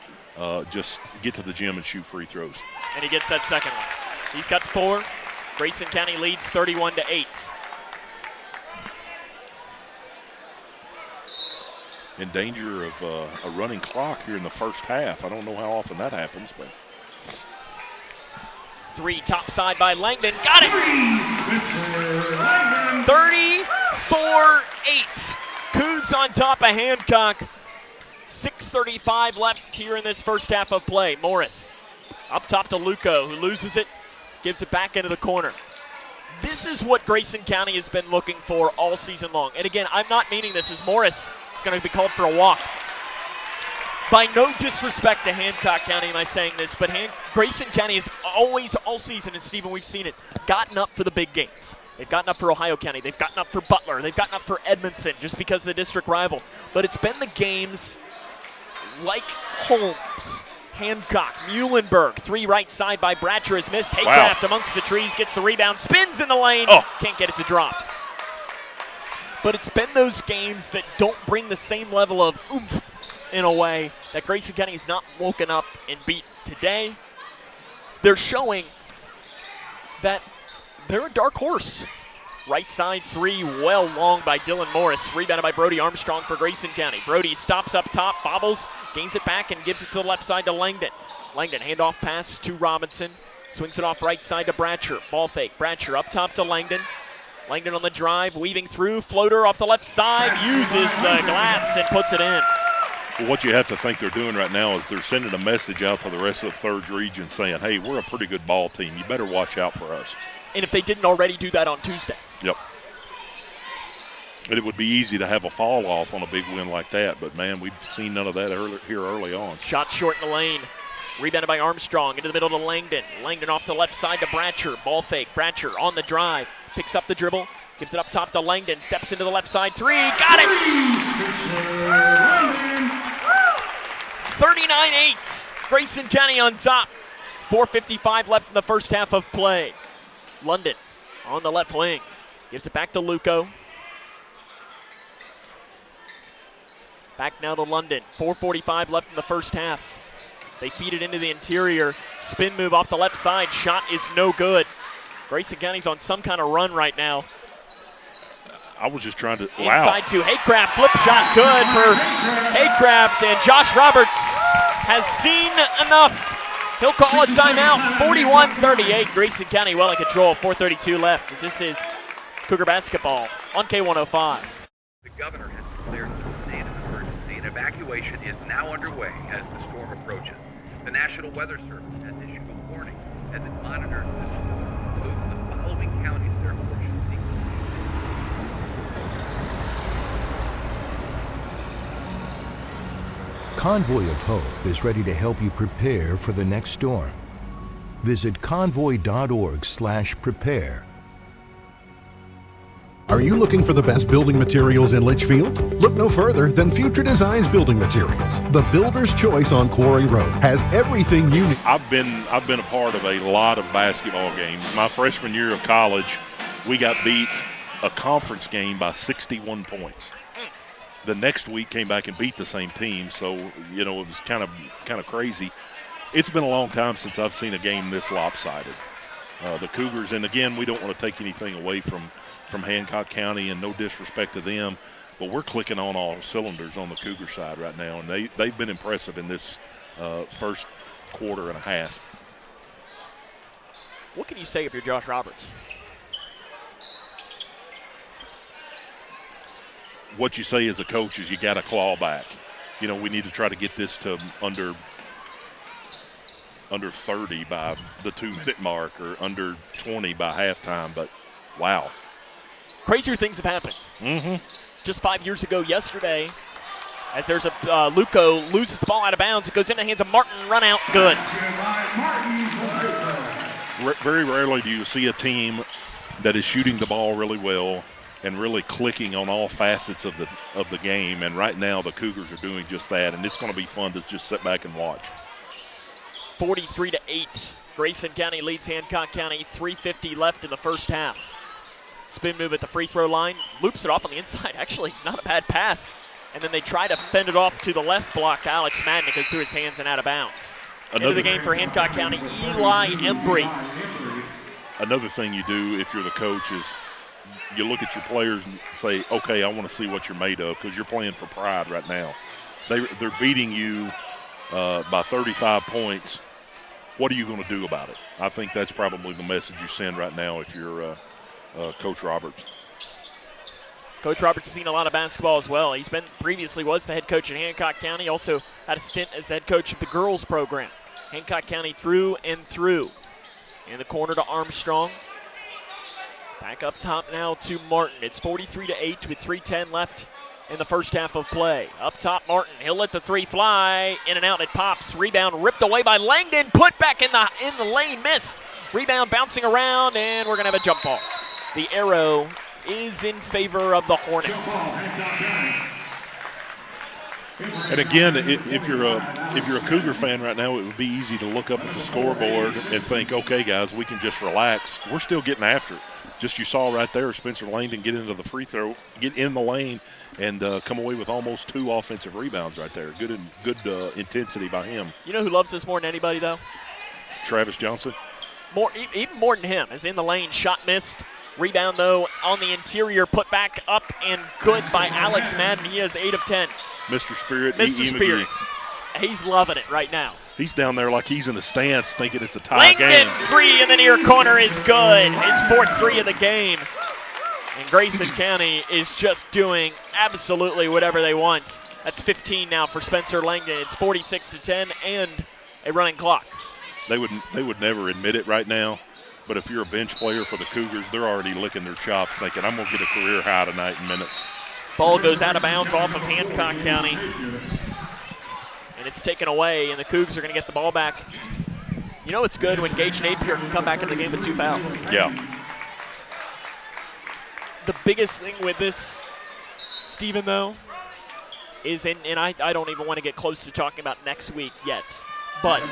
just get to the gym and shoot free throws. And he gets that second one. He's got 4. Grayson County leads 31-8. In danger of a running clock here in the first half. I don't know how often that happens, but 3 top side by Langdon. Got it! 34-8. Cougs on top of Hancock. 6:35 left here in this first half of play. Morris up top to Luco, who loses it. Gives it back into the corner. This is what Grayson County has been looking for all season long. And again, I'm not meaning this as Morris is going to be called for a walk. By no disrespect to Hancock County am I saying this, but Grayson County has always, all season, and Stephen, we've seen it, gotten up for the big games. They've gotten up for Ohio County. They've gotten up for Butler. They've gotten up for Edmondson just because of the district rival. But it's been the games like Holmes, Hancock, Muhlenberg, 3 right side by Bratcher is missed. Haycraft amongst the trees, gets the rebound, spins in the lane, can't get it to drop. But it's been those games that don't bring the same level of oomph in a way that Grayson County has not woken up and beat today. They're showing that they're a dark horse. Right side 3, well long by Dylan Morris. Rebounded by Brody Armstrong for Grayson County. Brody stops up top, bobbles, gains it back, and gives it to the left side to Langdon. Langdon, handoff pass to Robinson. Swings it off right side to Bratcher. Ball fake. Bratcher up top to Langdon. Langdon on the drive, weaving through. Floater off the left side. Uses the glass and puts it in. Well, what you have to think they're doing right now is they're sending a message out to the rest of the 3rd region saying, hey, we're a pretty good ball team. You better watch out for us. And if they didn't already do that on Tuesday. Yep. And it would be easy to have a fall off on a big win like that, but man, we've seen none of that early on. Shot short in the lane. Rebounded by Armstrong into the middle to Langdon. Langdon off the left side to Bratcher. Ball fake. Bratcher on the drive. Picks up the dribble. Gives it up top to Langdon. Steps into the left side 3. Got it! 39-8. Grayson County on top. 4:55 left in the first half of play. London on the left wing. Gives it back to Luco. Back now to London. 4:45 left in the first half. They feed it into the interior. Spin move off the left side. Shot is no good. Grayson County's on some kind of run right now. I was just trying to, Inside to Haycraft. Flip shot good for Haycraft. And Josh Roberts has seen enough He'll call a timeout. 41-38. Grayson County well in control. 4:32 left as this is Cougar basketball on K105. The governor has declared a state of emergency, and evacuation is now underway as the storm approaches. The National Weather Service has issued a warning as it monitors the storm. Move the following counties therefore should seek. Convoy of Hope is ready to help you prepare for the next storm. Visit convoy.org/prepare. Are you looking for the best building materials in Litchfield? Look no further than Future Designs Building Materials. The builder's choice on Quarry Road has everything you need. I've been a part of a lot of basketball games. My freshman year of college, we got beat a conference game by 61 points. The next week came back and beat the same team, so it was kind of crazy. It's been a long time since I've seen a game this lopsided. The Cougars, and again, we don't want to take anything away from Hancock County, and no disrespect to them, but we're clicking on all cylinders on the Cougar side right now, and they've been impressive in this first quarter and a half. What can you say if you're Josh Roberts? What you say as a coach is you got to claw back. We need to try to get this to under 30 by the 2-minute mark, or under 20 by halftime, but wow. Crazier things have happened. Mm-hmm. Just 5 years ago yesterday, as there's a Luco loses the ball out of bounds, it goes in the hands of Martin, run out, good. Very rarely do you see a team that is shooting the ball really well and really clicking on all facets of the game, and right now the Cougars are doing just that, and it's going to be fun to just sit back and watch. 43-8. Grayson County leads Hancock County. 3:50 left in the first half. Spin move at the free throw line. Loops it off on the inside. Actually, not a bad pass. And then they try to fend it off to the left block. Alex Madden goes through his hands and out of bounds. Into the game for Hancock County, Eli Embry. Another thing you do if you're the coach is you look at your players and say, okay, I want to see what you're made of, because you're playing for pride right now. They're beating you by 35 points. What are you going to do about it? I think that's probably the message you send right now if you're Coach Roberts. Coach Roberts has seen a lot of basketball as well. He's previously was the head coach in Hancock County, also had a stint as head coach of the girls program. Hancock County through and through. In the corner to Armstrong. Back up top now to Martin. It's 43-8 with 3:10 left in the first half of play. Up top, Martin. He'll let the three fly. In and out, it pops. Rebound ripped away by Langdon. Put back in the lane. Missed. Rebound bouncing around, and we're going to have a jump ball. The arrow is in favor of the Hornets. And again, if you're a Cougar fan right now, it would be easy to look up at the scoreboard and think, okay, guys, we can just relax. We're still getting after it. Just you saw right there, Spencer Langdon get into the free throw, get in the lane, and come away with almost 2 offensive rebounds right there. Good intensity by him. You know who loves this more than anybody, though? Travis Johnson. Even more than him, is in the lane, shot missed. Rebound, though, on the interior, put back up and good by Alex Madden. He has 8 of 10. Mr. Spirit. Mr. Spirit. He's loving it right now. He's down there like he's in the stands thinking it's a tie game. Langdon, 3 in the near corner is good. His 4th 3 of the game. And Grayson County is just doing absolutely whatever they want. That's 15 now for Spencer Langdon. It's 46-10 and a running clock. They would never admit it right now, but if you're a bench player for the Cougars, they're already licking their chops thinking, I'm going to get a career high tonight in minutes. Ball goes out of bounds off of Hancock County. And it's taken away, and the Cougs are going to get the ball back. You know it's good when Gage Napier can come back into the game with 2 fouls. Yeah. The biggest thing with this, Steven, though, is, and I don't even want to get close to talking about next week yet, but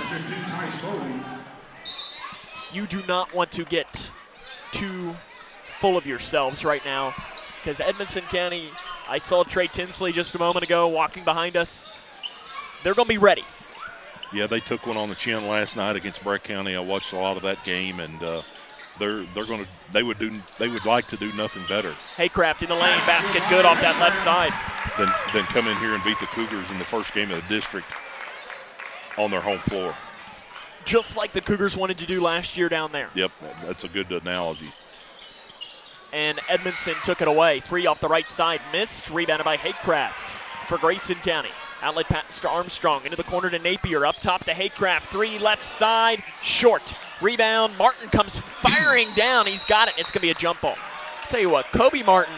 you do not want to get too full of yourselves right now, because Edmonson County, I saw Trey Tinsley just a moment ago walking behind us. They're going to be ready. Yeah, they took one on the chin last night against Breck County. I watched a lot of that game, and they would like to do nothing better. Haycraft in the lane, basket good off that left side. Then come in here and beat the Cougars in the first game of the district on their home floor. just like the Cougars wanted to do last year down there. Yep, that's a good analogy. And Edmondson took it away. 3 off the right side, missed. Rebounded by Haycraft for Grayson County. Outlet pass to Armstrong, into the corner to Napier, up top to Haycraft. 3 left side, short. Rebound, Martin comes firing down. He's got it. It's going to be a jump ball. Tell you what, Kobe Martin,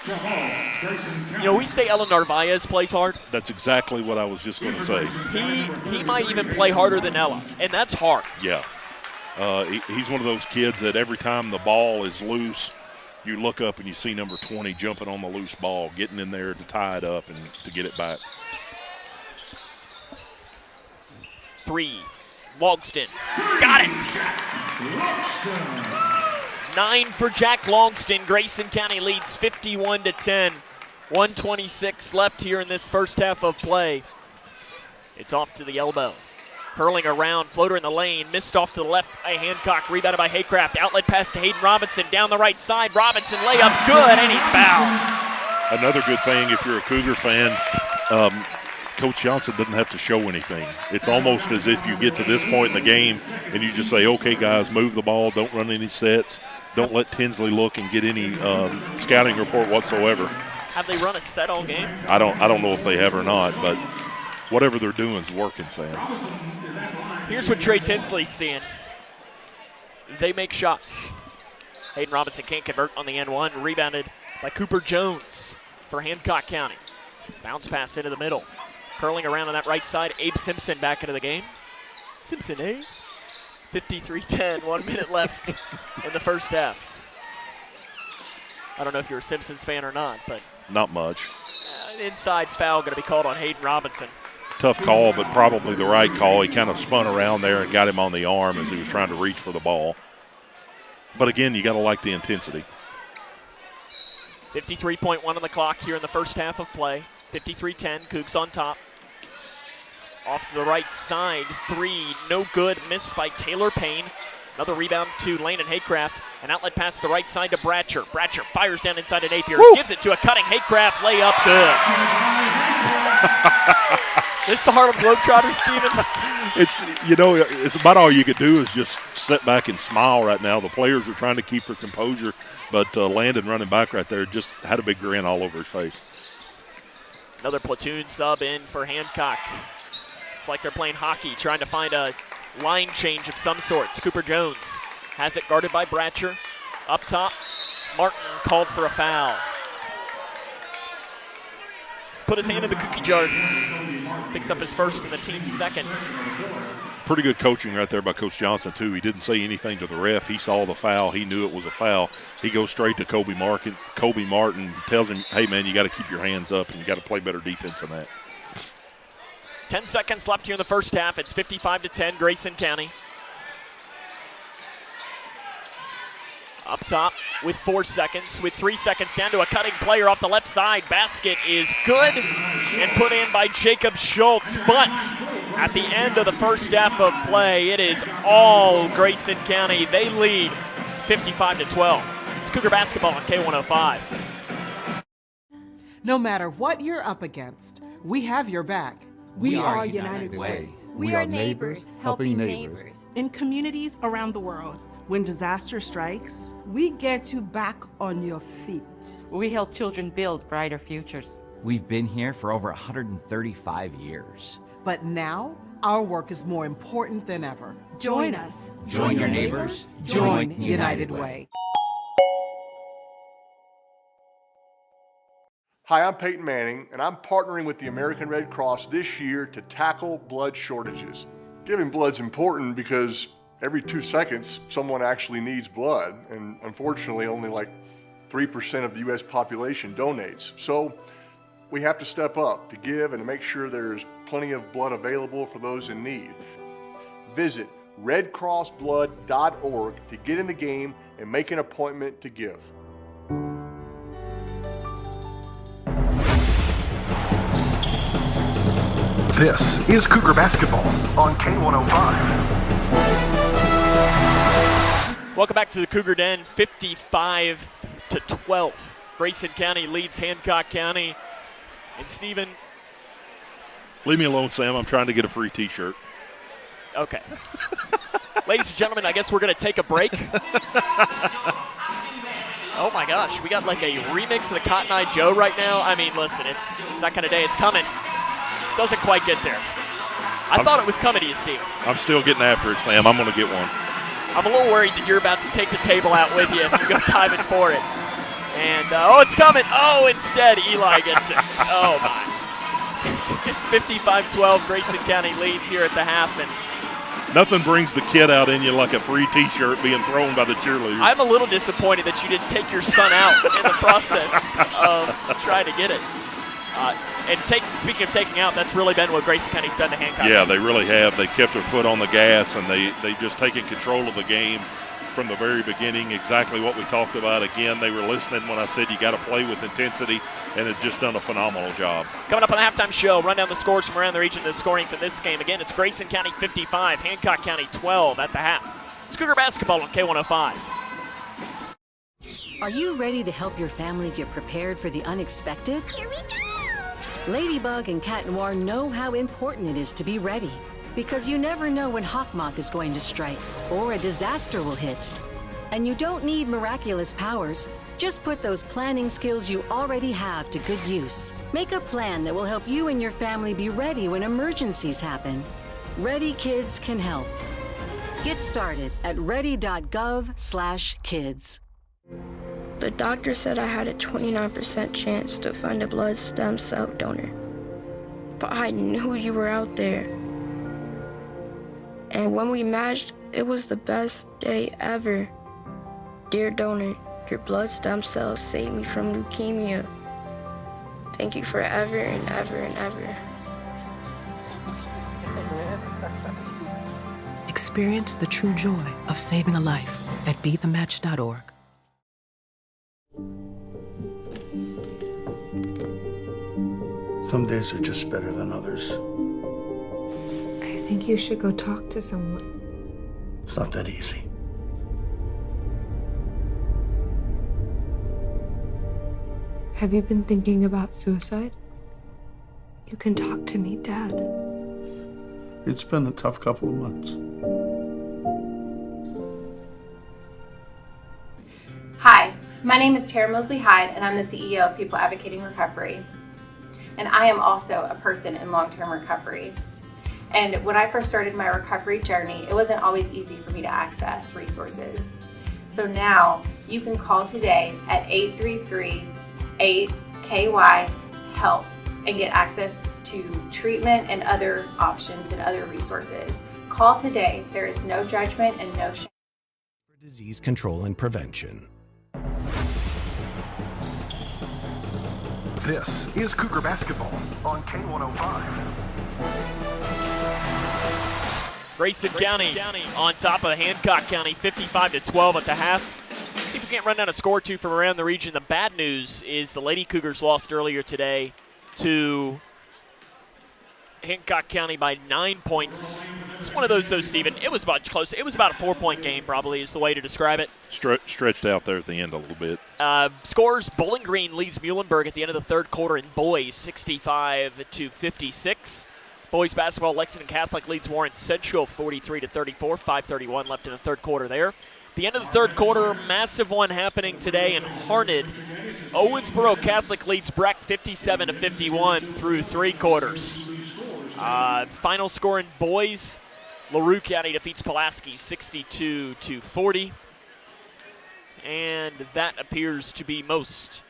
you know, we say Ellen Narvaez plays hard. That's exactly what I was just going to say. He might even play harder than Ella, and that's hard. Yeah. He's one of those kids that every time the ball is loose, you look up and you see number 20 jumping on the loose ball, getting in there to tie it up and to get it back. 3, Logston, got it! 9 for Jack Longston. Grayson County leads 51-10. 1:26 left here in this first half of play. It's off to the elbow. Curling around, floater in the lane, missed off to the left by Hancock, rebounded by Haycraft. Outlet pass to Hayden Robinson, down the right side. Robinson layup, good, and he's fouled. Another good thing if you're a Cougar fan, Coach Johnson doesn't have to show anything. It's almost as if you get to this point in the game and you just say, okay, guys, move the ball, don't run any sets, don't let Tinsley look and get any scouting report whatsoever. Have they run a set all game? I don't know if they have or not, but whatever they're doing is working, Sam. Here's what Trey Tinsley's seeing. They make shots. Hayden Robinson can't convert on the end one. Rebounded by Cooper Jones for Hancock County. Bounce pass into the middle. Curling around on that right side, Abe Simpson back into the game. Simpson, eh? 53-10, 1 minute left in the first half. I don't know if you're a Simpsons fan or not, but not much. An inside foul going to be called on Hayden Robinson. Tough call, but probably the right call. He kind of spun around there and got him on the arm as he was trying to reach for the ball. But again, you got to like the intensity. 53.1 on the clock here in the first half of play. 53-10, Cougs on top. Off to the right side, 3, no good, missed by Taylor Payne. Another rebound to Lane and Haycraft. An outlet pass to the right side to Bratcher. Bratcher fires down inside to Napier. Woo! Gives it to a cutting Haycraft, layup, good. This the Harlem Globetrotters, Steven? It's about all you could do is just sit back and smile right now. The players are trying to keep their composure, but Landon running back right there just had a big grin all over his face. Another platoon sub in for Hancock. It's like they're playing hockey, trying to find a line change of some sorts. Cooper Jones has it guarded by Bratcher. Up top, Martin called for a foul. Put his hand in the cookie jar. Picks up his first and the team's second. Pretty good coaching right there by Coach Johnson, too. He didn't say anything to the ref. He saw the foul. He knew it was a foul. He goes straight to Kobe Martin, tells him, hey, man, you got to keep your hands up and you got to play better defense than that. 10 seconds left here in the first half. It's 55-10, Grayson County. Up top with 4 seconds, with 3 seconds down to a cutting player off the left side. Basket is good and put in by Jacob Schultz. But at the end of the first half of play, it is all Grayson County. They lead 55-12. It's Cougar basketball on K105. No matter what you're up against, we have your back. We are United Way. We are neighbors, helping neighbors. In communities around the world, when disaster strikes, we get you back on your feet. We help children build brighter futures. We've been here for over 135 years. But now, our work is more important than ever. Join us. Join your neighbors. Join United Way. Hi, I'm Peyton Manning, and I'm partnering with the American Red Cross this year to tackle blood shortages. Giving blood's important because every 2 seconds, someone actually needs blood, and unfortunately, only like 3% of the U.S. population donates. So we have to step up to give and to make sure there's plenty of blood available for those in need. Visit redcrossblood.org to get in the game and make an appointment to give. This is Cougar Basketball on K105. Welcome back to the Cougar Den, 55-12. Grayson County leads Hancock County. And Stephen. Leave me alone, Sam. I'm trying to get a free t-shirt. Okay. Ladies and gentlemen, I guess we're going to take a break. Oh my gosh, we got like a remix of the Cotton Eye Joe right now. I mean, listen, it's that kind of day. It's coming. Doesn't quite get there. I thought it was coming to you, Steve. I'm still getting after it, Sam. I'm going to get one. I'm a little worried that you're about to take the table out with you if you go diving for it. And, oh, it's coming. Oh, instead, Eli gets it. Oh, my. It's 55-12. Grayson County leads here at the half. And nothing brings the kid out in you like a free T-shirt being thrown by the cheerleaders. I'm a little disappointed that you didn't take your son out in the process of trying to get it. Speaking of taking out, that's really been what Grayson County's done to Hancock. Yeah, they really have. They kept their foot on the gas, and they just taken control of the game from the very beginning. Exactly what we talked about. Again, they were listening when I said you got to play with intensity, and have just done a phenomenal job. Coming up on the halftime show, run down the scores from around the region, the scoring for this game. Again, it's Grayson County 55, Hancock County 12 at the half. It's Cougar basketball on K105. Are you ready to help your family get prepared for the unexpected? Here we go! Ladybug and Cat Noir know how important it is to be ready, because you never know when Hawkmoth is going to strike or a disaster will hit. And you don't need miraculous powers. Just put those planning skills you already have to good use. Make a plan that will help you and your family be ready when emergencies happen. Ready Kids can help. Get started at ready.gov/kids. The doctor said I had a 29% chance to find a blood stem cell donor. But I knew you were out there. And when we matched, it was the best day ever. Dear donor, your blood stem cells saved me from leukemia. Thank you forever and ever and ever. Experience the true joy of saving a life at BeTheMatch.org. Some days are just better than others. I think you should go talk to someone. It's not that easy. Have you been thinking about suicide? You can talk to me, Dad. It's been a tough couple of months. Hi, my name is Tara Mosley Hyde, and I'm the CEO of People Advocating Recovery. And I am also a person in long-term recovery. And when I first started my recovery journey, it wasn't always easy for me to access resources. So now you can call today at 833-8KY-HELP and get access to treatment and other options and other resources. Call today. There is no judgment and no shame. For disease control and prevention. This is Cougar basketball on K105. Grayson County on top of Hancock County, 55-12 at the half. See if we can't run down a score or two from around the region. The bad news is the Lady Cougars lost earlier today to Hancock County by 9 points. It's one of those, though, Stephen. It was much closer. It was about a 4-point game, probably, is the way to describe it. Stretched out there at the end a little bit. Scores: Bowling Green leads Muhlenberg at the end of the third quarter in boys, 65-56. Boys basketball: Lexington Catholic leads Warren Central, 43-34. 5:31 left in the third quarter there. The end of the third quarter, massive one happening today in Harned. Owensboro Catholic leads Breck 57-51 through three quarters. Final score in boys: LaRue County defeats Pulaski 62-40. And that appears to be most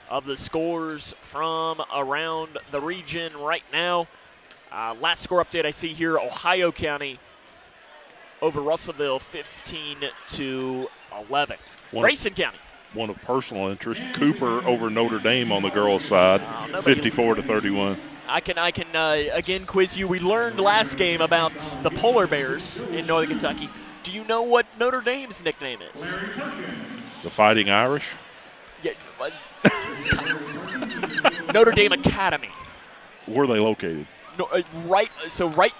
of the scores from around the region right now. Last score update I see here: Ohio County over Russellville 15-11. Grayson County. One of personal interest: Cooper over Notre Dame on the girls' side, 54-31. I can again quiz you. We learned last game about the Polar Bears in Northern Kentucky. Do you know what Notre Dame's nickname is? The Fighting Irish? Yeah, Notre Dame Academy. Where are they located? No, right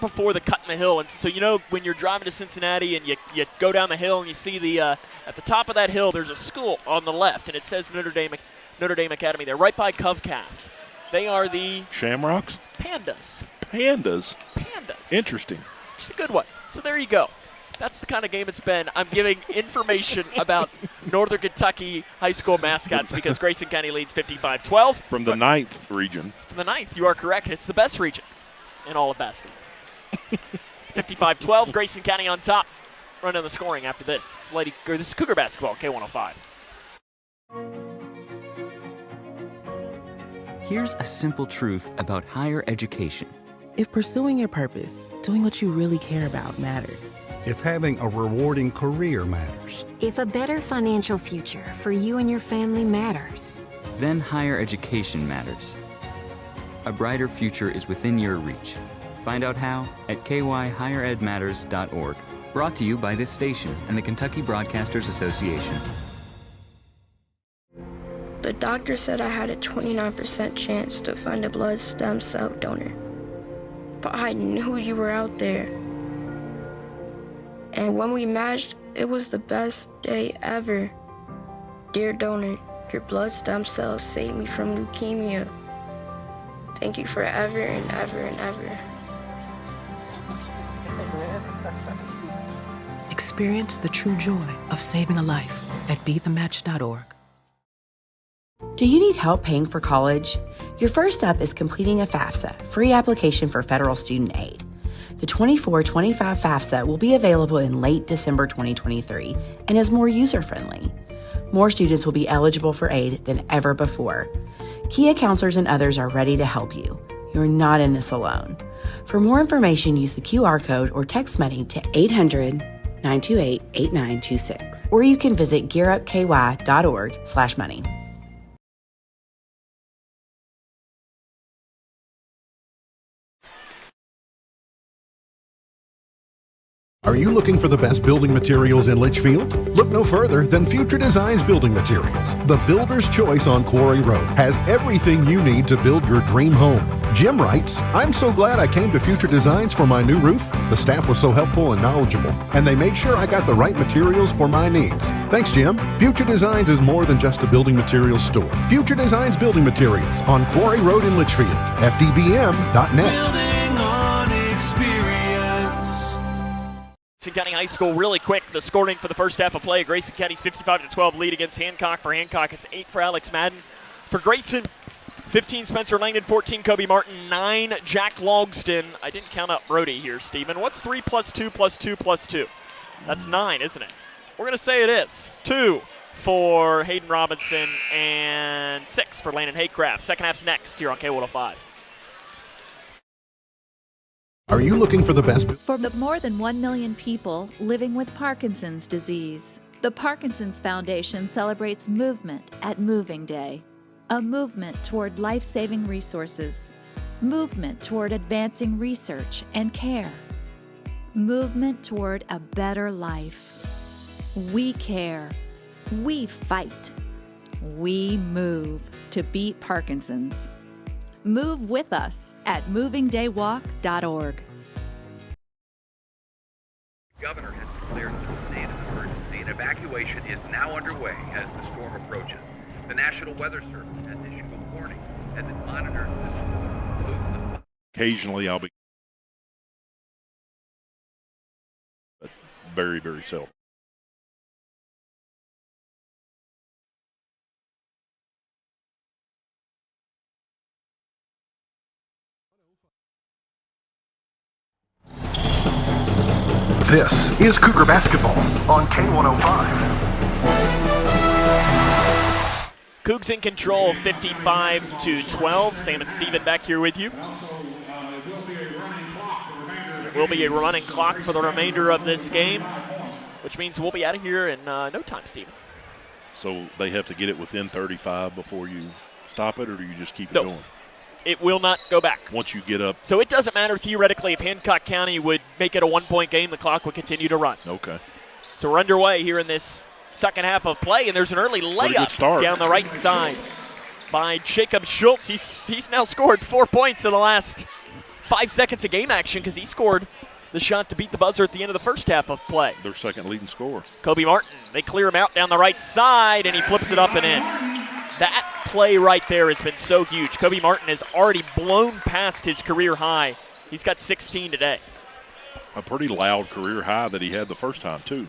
before the cut in the hill. And so, you know, when you're driving to Cincinnati and you go down the hill and you see the at the top of that hill, there's a school on the left, and it says Notre Dame Academy there, right by Covcath. They are the Shamrocks? Pandas. Pandas. Pandas. Interesting. Just a good one. So there you go. That's the kind of game it's been. I'm giving information about Northern Kentucky high school mascots because Grayson County leads 55-12. From the 9th region. From the 9th, you are correct. It's the best region in all of basketball. 55-12, Grayson County on top. Run on the scoring after this. This is Cougar basketball, K105. Here's a simple truth about higher education. If pursuing your purpose, doing what you really care about matters. If having a rewarding career matters. If a better financial future for you and your family matters. Then higher education matters. A brighter future is within your reach. Find out how at kyhigheredmatters.org. Brought to you by this station and the Kentucky Broadcasters Association. The doctor said I had a 29% chance to find a blood stem cell donor. But I knew you were out there. And when we matched, it was the best day ever. Dear donor, your blood stem cells saved me from leukemia. Thank you forever and ever and ever. Experience the true joy of saving a life at BeTheMatch.org. Do you need help paying for college? Your first step is completing a FAFSA, free application for federal student aid. The 24-25 FAFSA will be available in late December 2023 and is more user-friendly. More students will be eligible for aid than ever before. Kia counselors and others are ready to help you. You're not in this alone. For more information, use the QR code or text money to 800-928-8926. Or you can visit gearupky.org/money. Are you looking for the best building materials in Litchfield? Look no further than Future Designs Building Materials. The builder's choice on Quarry Road has everything you need to build your dream home. Jim writes, I'm so glad I came to Future Designs for my new roof. The staff was so helpful and knowledgeable, and they made sure I got the right materials for my needs. Thanks, Jim. Future Designs is more than just a building materials store. Future Designs Building Materials on Quarry Road in Litchfield. FDBM.net. Building on experience. Grayson County High School really quick. The scoring for the first half of play. Grayson County's 55-12 lead against Hancock. For Hancock, it's 8 for Alex Madden. For Grayson, 15 Spencer Langdon, 14 Kobe Martin, 9 Jack Logston. I didn't count out Brody here, Stephen. What's 3 plus 2 plus 2 plus 2? That's 9, isn't it? We're going to say it is. 2 for Hayden Robinson and 6 for Landon Haycraft. Second half's next here on K105. Are you looking for the best? For the more than 1 million people living with Parkinson's disease, the Parkinson's Foundation celebrates movement at Moving Day. A movement toward life-saving resources. Movement toward advancing research and care. Movement toward a better life. We care. We fight. We move to beat Parkinson's. Move with us at movingdaywalk.org. The governor has declared a state of emergency, and evacuation is now underway as the storm approaches. The National Weather Service has issued a warning as it monitors the storm movement. Occasionally I'll be, but very, very seldom. This is Cougar Basketball on K105. Cougs in control, 55-12. Sam and Steven back here with you. There will be a running clock for the remainder of this game, which means we'll be out of here in no time, Steven. So they have to get it within 35 before you stop it, or do you just keep it going? It will not go back. Once you get up. So it doesn't matter theoretically if Hancock County would make it a 1-point game, the clock would continue to run. Okay. So we're underway here in this second half of play, and there's an early layup down the right side by Jacob Schultz. He's now scored 4 points in the last 5 seconds of game action because he scored the shot to beat the buzzer at the end of the first half of play. Their second leading scorer. Kobe Martin, they clear him out down the right side, and he flips it up and in. That play right there has been so huge. Kobe Martin has already blown past his career high. He's got 16 today. a pretty loud career high that he had the first time, too.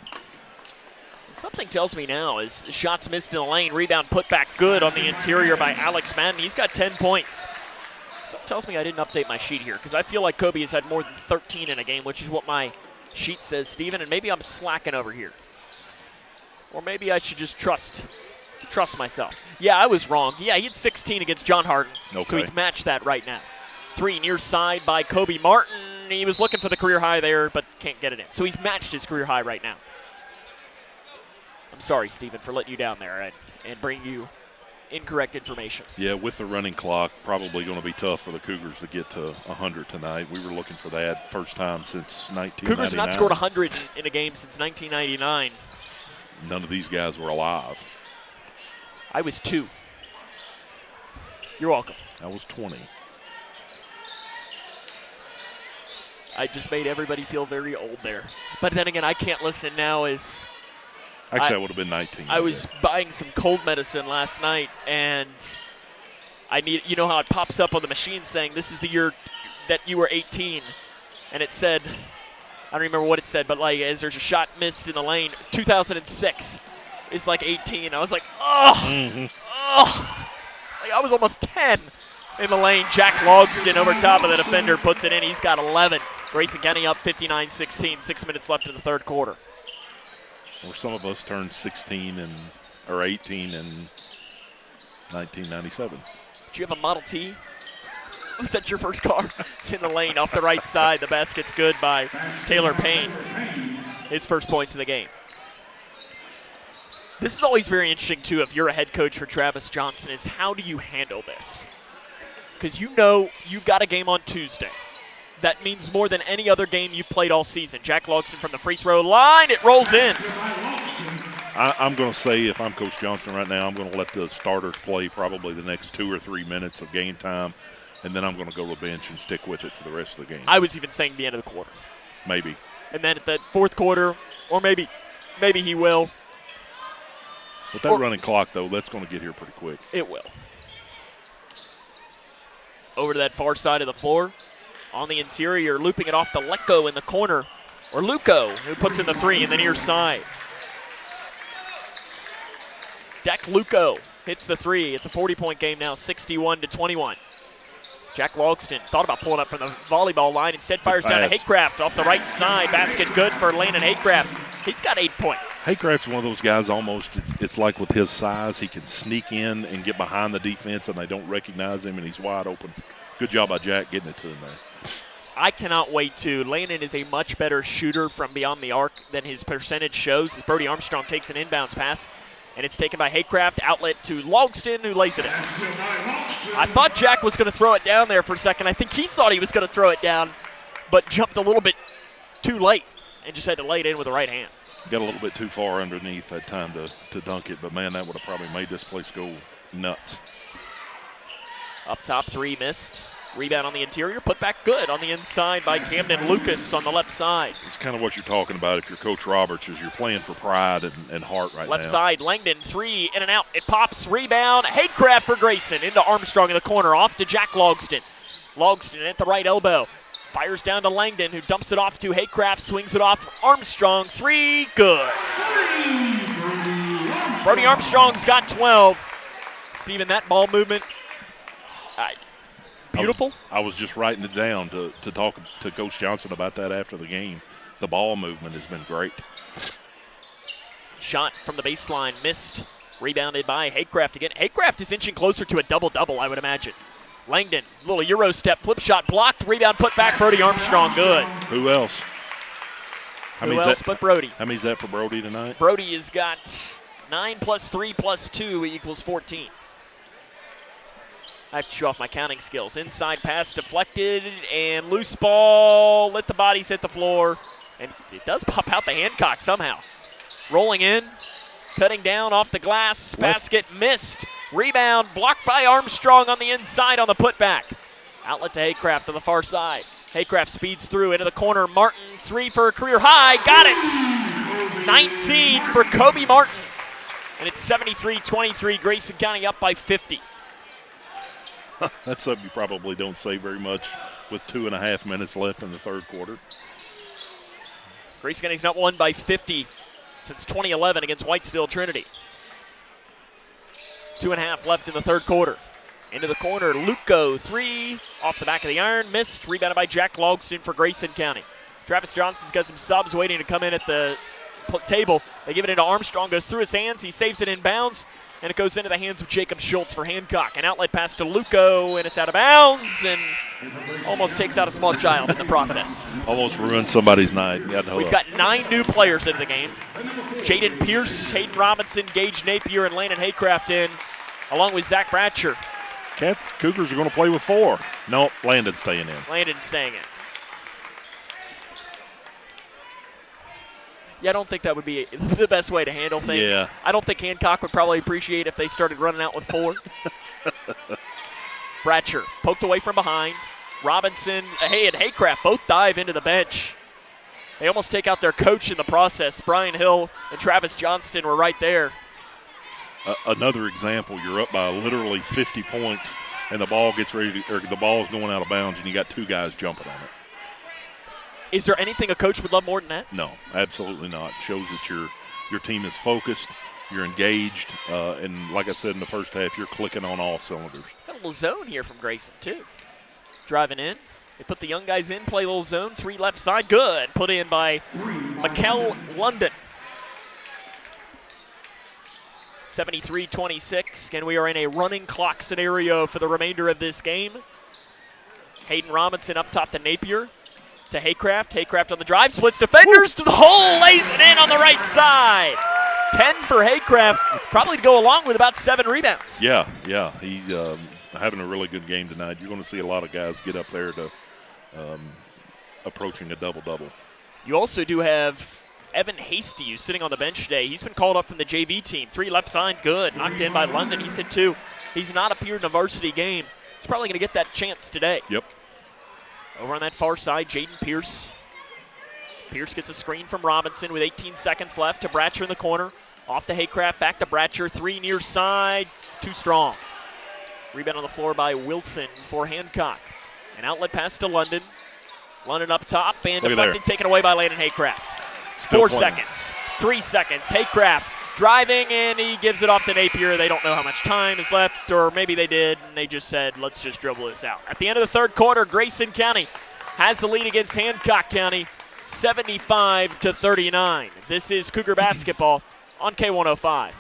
Something tells me now is the shots missed in the lane, rebound put back good on the interior by Alex Madden. He's got 10 points. Something tells me I didn't update my sheet here because I feel like Kobe has had more than 13 in a game, which is what my sheet says, Steven, and maybe I'm slacking over here. Or maybe I should just trust myself. Yeah, I was wrong. Yeah, he had 16 against John Harden, so he's matched that right now. 3 near side by Kobe Martin. He was looking for the career high there, but can't get it in. So he's matched his career high right now. I'm sorry, Steven, for letting you down there and bring you incorrect information. Yeah, with the running clock, probably going to be tough for the Cougars to get to 100 tonight. We were looking for that first time since 1999. Cougars have not scored 100 in a game since 1999. None of these guys were alive. I was 2. You're welcome. I was 20. I just made everybody feel very old there. But then again, I can't listen now as... Actually, I would have been 19. I was buying some cold medicine last night, and I need, you know how it pops up on the machine saying this is the year that you were 18, and it said, I don't remember what it said, but like as there's a shot missed in the lane, 2006 is like 18. I was like, oh, like I was almost 10 in the lane. Jack Logston over top of the defender puts it in. He's got 11. Grayson County up 59-16, 6 minutes left in the third quarter. Or some of us turned 16 or 18 in 1997. Did you have a Model T? Was that your first car? It's in the lane off the right side. The basket's good by Taylor Payne. His first points of the game. This is always very interesting, too, if you're a head coach for Travis Johnston, is how do you handle this? Because you know you've got a game on Tuesday. That means more than any other game you've played all season. Jack Logston from the free throw line. It rolls in. I'm going to say if I'm Coach Johnston right now, I'm going to let the starters play probably the next 2 or 3 minutes of game time, and then I'm going to go to the bench and stick with it for the rest of the game. I was even saying the end of the quarter. Maybe. And then at the fourth quarter, or maybe he will. With that running clock, though, that's going to get here pretty quick. It will. Over to that far side of the floor. On the interior, looping it off to Lecco in the corner. Or Luco, who puts in the 3 in the near side. Deck Luco hits the 3. It's a 40-point game now, 61-21. Jack Logston thought about pulling up from the volleyball line. Instead fires down to Haycraft off the right side. Basket good for Landon Haycraft. He's got 8 points. Haycraft's one of those guys almost, it's like with his size, he can sneak in and get behind the defense and they don't recognize him and he's wide open. Good job by Jack getting it to him there. I cannot wait to. Landon is a much better shooter from beyond the arc than his percentage shows as Brody Armstrong takes an inbounds pass. And it's taken by Haycraft, outlet to Logston, who lays it in. I thought Jack was going to throw it down there for a second. I think he thought he was going to throw it down, but jumped a little bit too late and just had to lay it in with the right hand. Got a little bit too far underneath that time to dunk it, but man, that would have probably made this place go nuts. Up top, 3 missed. Rebound on the interior, put back good on the inside by Camden Lucas on the left side. It's kind of what you're talking about if you're Coach Roberts, is you're playing for pride and heart right left now. Left side, Langdon, 3, in and out. It pops, rebound. Haycraft for Grayson, into Armstrong in the corner, off to Jack Logston. Logston at the right elbow. Fires down to Langdon, who dumps it off to Haycraft, swings it off. Armstrong, 3, good. Brody Armstrong's got 12. Steven, that ball movement, beautiful. I was just writing it down to talk to Coach Johnson about that after the game. The ball movement has been great. Shot from the baseline, missed. Rebounded by Haycraft again. Haycraft is inching closer to a double-double, I would imagine. Langdon, little Euro step, flip shot blocked, rebound put back, Brody Armstrong, good. Who else? Who else but Brody? How many's that for Brody tonight? Brody has got 9 plus 3 plus 2 equals 14. I have to show off my counting skills. Inside pass deflected and loose ball. Let the bodies hit the floor. And it does pop out the Hancock somehow. Rolling in, cutting down off the glass. Basket missed. Rebound blocked by Armstrong on the inside on the putback. Outlet to Haycraft on the far side. Haycraft speeds through into the corner. Martin, 3 for a career high. Got it. 19 for Kobe Martin. And it's 73-23. Grayson County up by 50. That's something you probably don't say very much with 2.5 minutes left in the third quarter. Grayson County's not won by 50 since 2011 against Whitesville Trinity. 2.5 left in the third quarter. Into the corner, Luco, 3, off the back of the iron, missed, rebounded by Jack Logston for Grayson County. Travis Johnson's got some subs waiting to come in at the table. They give it into Armstrong, goes through his hands, he saves it in bounds, and it goes into the hands of Jacob Schultz for Hancock. An outlet pass to Luco, and it's out of bounds, and almost takes out a small child in the process. Almost ruined somebody's night. We've got 9 new players into the game. Jaden Pierce, Hayden Robinson, Gage Napier, and Landon Haycraft in, along with Zach Bratcher. Cougars are going to play with 4. No, Landon's staying in. Landon's staying in. Yeah, I don't think that would be the best way to handle things. Yeah. I don't think Hancock would probably appreciate if they started running out with 4. Bratcher poked away from behind. Robinson, and Haycraft both dive into the bench. They almost take out their coach in the process. Brian Hill and Travis Johnston were right there. Another example, you're up by literally 50 points, and the ball gets ready to, or the ball's going out of bounds, and you got 2 guys jumping on it. Is there anything a coach would love more than that? No, absolutely not. It shows that your team is focused, you're engaged, and like I said in the first half, you're clicking on all cylinders. Got a little zone here from Grayson, too. Driving in. They put the young guys in, play a little zone. 3 left side, good. Put in by Mikkel London. 73-26, and we are in a running clock scenario for the remainder of this game. Hayden Robinson up top to Napier, to Haycraft. Haycraft on the drive, splits defenders to the hole, lays it in on the right side. 10 for Haycraft, probably to go along with about 7 rebounds. Yeah, he's having a really good game tonight. You're going to see a lot of guys get up there to approaching a double-double. You also do have Evan Hasty, who's sitting on the bench today. He's been called up from the JV team. 3 left side, good. Knocked in by London. He's hit 2. He's not appeared in a varsity game. He's probably going to get that chance today. Yep. Over on that far side, Jaden Pierce. Pierce gets a screen from Robinson with 18 seconds left to Bratcher in the corner. Off to Haycraft, back to Bratcher. 3 near side, too strong. Rebound on the floor by Wilson for Hancock. An outlet pass to London. London up top, and deflected, taken away by Landon Haycraft. 4 seconds, 3 seconds. Haycraft driving, and he gives it off to Napier. They don't know how much time is left, or maybe they did, and they just said, let's just dribble this out. At the end of the third quarter, Grayson County has the lead against Hancock County, 75-39. This is Cougar basketball on K105.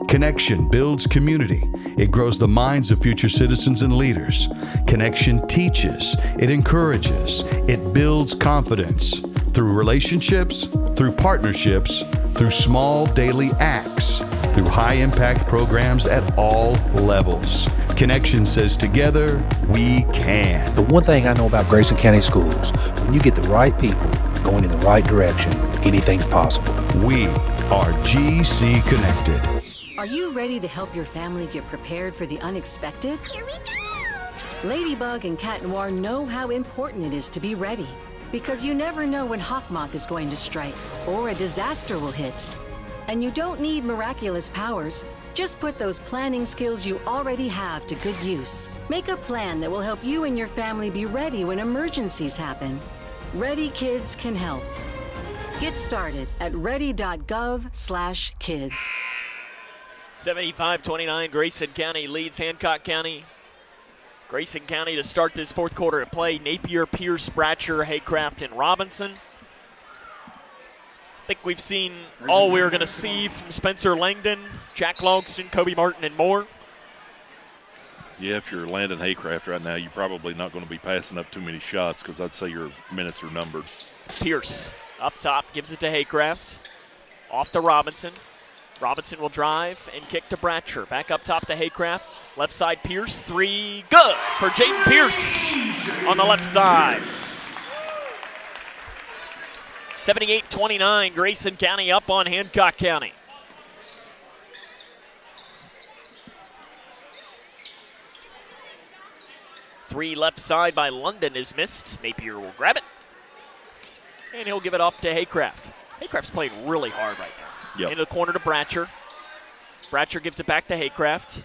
Connection builds community. It grows the minds of future citizens and leaders. Connection teaches. It encourages. It builds confidence. Through relationships, through partnerships, through small daily acts, through high-impact programs at all levels. Connection says together, we can. The one thing I know about Grayson County Schools, when you get the right people going in the right direction, anything's possible. We are GC Connected. Are you ready to help your family get prepared for the unexpected? Here we go! Ladybug and Cat Noir know how important it is to be ready. Because you never know when Hawkmoth is going to strike, or a disaster will hit. And you don't need miraculous powers. Just put those planning skills you already have to good use. Make a plan that will help you and your family be ready when emergencies happen. Ready Kids can help. Get started at ready.gov/kids. 75-29, Grayson County leads Hancock County. Grayson County to start this fourth quarter of play. Napier, Pierce, Bratcher, Haycraft, and Robinson. I think we've seen all we're going to see from Spencer Langdon, Jack Logston, Kobe Martin, and more. Yeah, if you're Landon Haycraft right now, you're probably not going to be passing up too many shots because I'd say your minutes are numbered. Pierce up top, gives it to Haycraft. Off to Robinson. Robinson will drive and kick to Bratcher. Back up top to Haycraft. Left side, Pierce, 3, good for Jaden Pierce on the left side. 78-29, Grayson County up on Hancock County. Three left side by London is missed. Napier will grab it. And he'll give it up to Haycraft. Haycraft's playing really hard right now. Yep. Into the corner to Bratcher. Bratcher gives it back to Haycraft.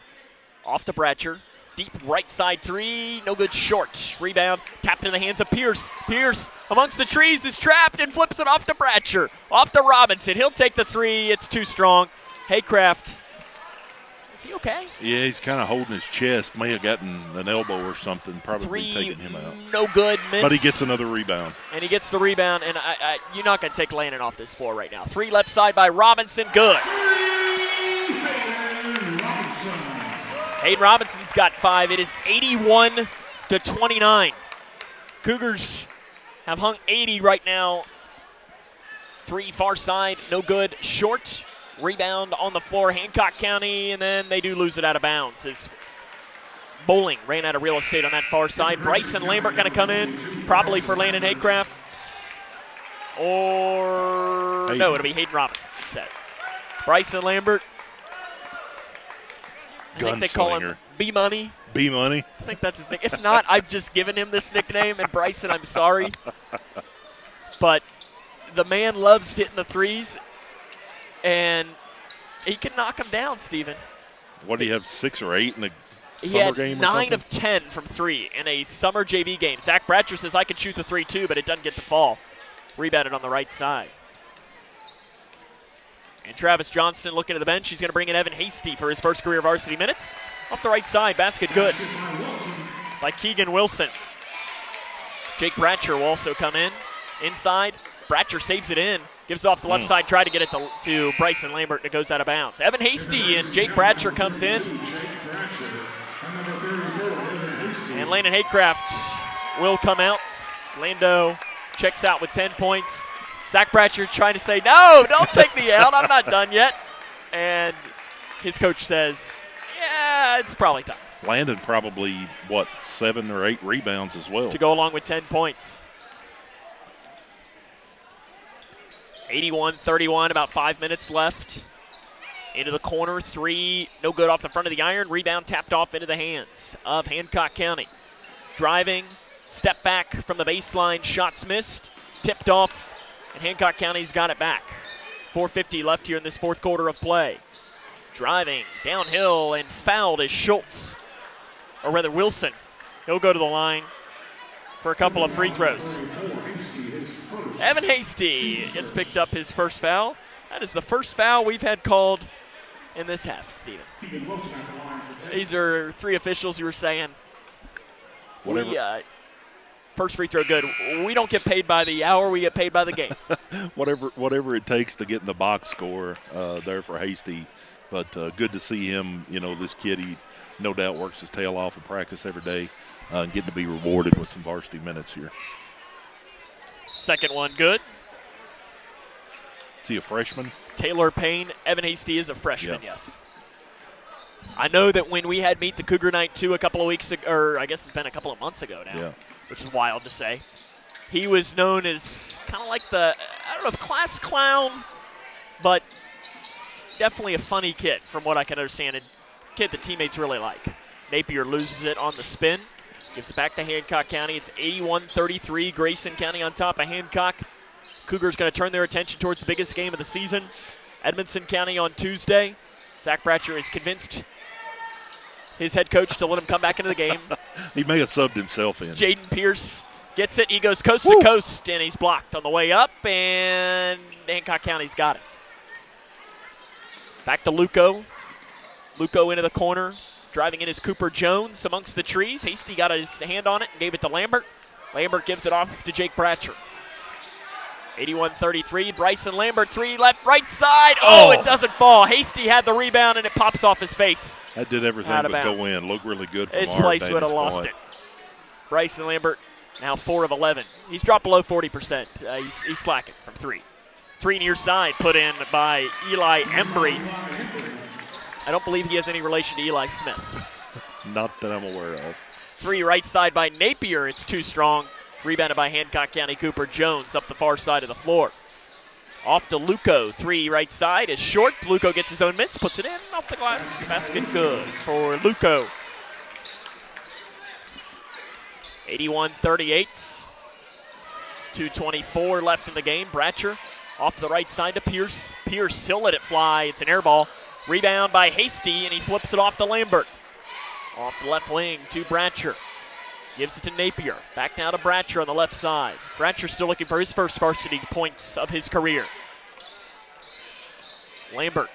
Off to Bratcher. Deep right side three, no good, short. Rebound, tapped in the hands of Pierce. Pierce amongst the trees is trapped and flips it off to Bratcher. Off to Robinson, he'll take the three, it's too strong. Haycraft, is he okay? Yeah, he's kind of holding his chest. May have gotten an elbow or something, probably taking him out. No good, miss. But he gets another rebound. And he gets the rebound, and you're not going to take Landon off this floor right now. Three left side by Robinson, good. Hayden Robinson's got 5. It is 81-29. Cougars have hung 80 right now. 3 far side, no good, short. Rebound on the floor, Hancock County, and then they do lose it out of bounds as Bowling ran out of real estate on that far side. Bryson Lambert going to come in, probably for Landon Haycraft. Or, no, it'll be Hayden Robinson instead. Bryson Lambert. I think they call him B-Money. B-Money? I think that's his name. If not, I've just given him this nickname, and Bryson, I'm sorry. But the man loves hitting the threes, and he can knock them down, Steven. What do you have, 6 or 8 in a he summer had game or 9 something? of 10 from 3 in a summer JV game. Zach Bratcher says, I can shoot the 3 too, but it doesn't get to fall. Rebounded on the right side. And Travis Johnston looking at the bench. He's going to bring in Evan Hasty for his first career varsity minutes. Off the right side, basket good by Keegan Wilson. Jake Bratcher will also come in. Inside, Bratcher saves it in. Gives it off the left side, try to get it to Bryson Lambert, and it goes out of bounds. Evan Hasty and Jake Bratcher comes in. And Landon Haycraft will come out. Lando checks out with 10 points. Zach Bratcher trying to say, no, don't take me out. I'm not done yet. And his coach says, yeah, it's probably time. Landon probably, 7 or 8 rebounds as well. To go along with 10 points. 81-31, about 5 minutes left. Into the corner, 3, no good off the front of the iron. Rebound tapped off into the hands of Hancock County. Driving, step back from the baseline, shots missed, tipped off, and Hancock County's got it back. 4:50 left here in this fourth quarter of play. Driving downhill and fouled is Schultz, or rather Wilson. He'll go to the line for a couple of free throws. Evan Hasty gets picked up his first foul. That is the first foul we've had called in this half, Steven. These are 3 officials who were saying, first free throw good. We don't get paid by the hour, we get paid by the game. whatever it takes to get in the box score there for Hasty. But good to see him, this kid, he no doubt works his tail off in practice every day, getting to be rewarded with some varsity minutes here. Second one good. Is he a freshman? Taylor Payne. Evan Hasty is a freshman, yes. I know that when we had Meet the Cougar Night 2 a couple of weeks ago, or I guess it's been a couple of months ago now, which is wild to say, he was known as kind of like the, I don't know if class clown, but definitely a funny kid from what I can understand, a kid that teammates really like. Napier loses it on the spin, gives it back to Hancock County. It's 81-33, Grayson County on top of Hancock. Cougars going to turn their attention towards the biggest game of the season, Edmonson County on Tuesday. Zach Bratcher is convinced his head coach to let him come back into the game. He may have subbed himself in. Jaden Pierce gets it. He goes coast to coast, and he's blocked on the way up, and Hancock County's got it. Back to Luco. Luco into the corner. Driving in is Cooper Jones amongst the trees. Hasty got his hand on it and gave it to Lambert. Lambert gives it off to Jake Bratcher. 81-33, Bryson Lambert, 3 left, right side. Oh, it doesn't fall. Hasty had the rebound, and it pops off his face. That did everything but go in. Looked really good from his place would have lost it. Bryson Lambert now 4 of 11. He's dropped below 40%. He's slacking from 3. 3 near side put in by Eli Embry. I don't believe he has any relation to Eli Smith. Not that I'm aware of. 3 right side by Napier. It's too strong. Rebounded by Hancock County. Cooper Jones up the far side of the floor. Off to Luco. 3 right side is short. Luco gets his own miss. Puts it in. Off the glass. Basket good for Luco. 81-38. 2:24 left in the game. Bratcher off the right side to Pierce. Pierce, he'll let it fly. It's an air ball. Rebound by Hasty, and he flips it off to Lambert. Off the left wing to Bratcher. Gives it to Napier. Back now to Bratcher on the left side. Bratcher still looking for his first varsity points of his career. Lambert's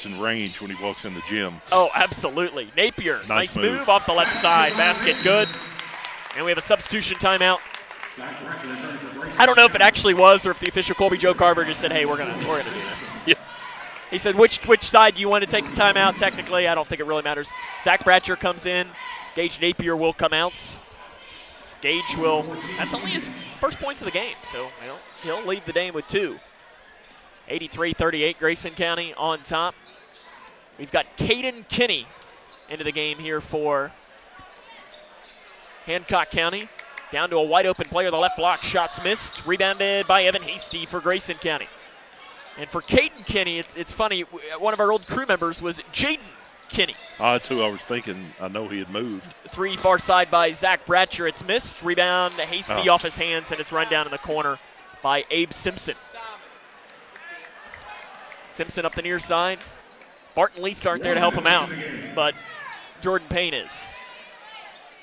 in range when he walks in the gym. Oh, absolutely. Napier, nice move off the left side. Basket good. And we have a substitution timeout. I don't know if it actually was or if the official Colby Joe Carver just said, hey, we're gonna do this. Yeah. He said, which side do you want to take the timeout? Technically, I don't think it really matters. Zach Bratcher comes in. Gage Napier will come out. Gage will, that's only his first points of the game, so he'll leave the game with 2. 83-38, Grayson County on top. We've got Caden Kinney into the game here for Hancock County. Down to a wide open player, the left block, shots missed. Rebounded by Evan Hasty for Grayson County. And for Caden Kinney, it's funny, one of our old crew members was Jaden Kinney. That's who I was thinking. I know he had moved. 3 far side by Zach Bratcher. It's missed. Rebound, Hasty off his hands, and it's run down in the corner by Abe Simpson. Simpson up the near side. Barton Lease aren't there to help him out, but Jordan Payne is.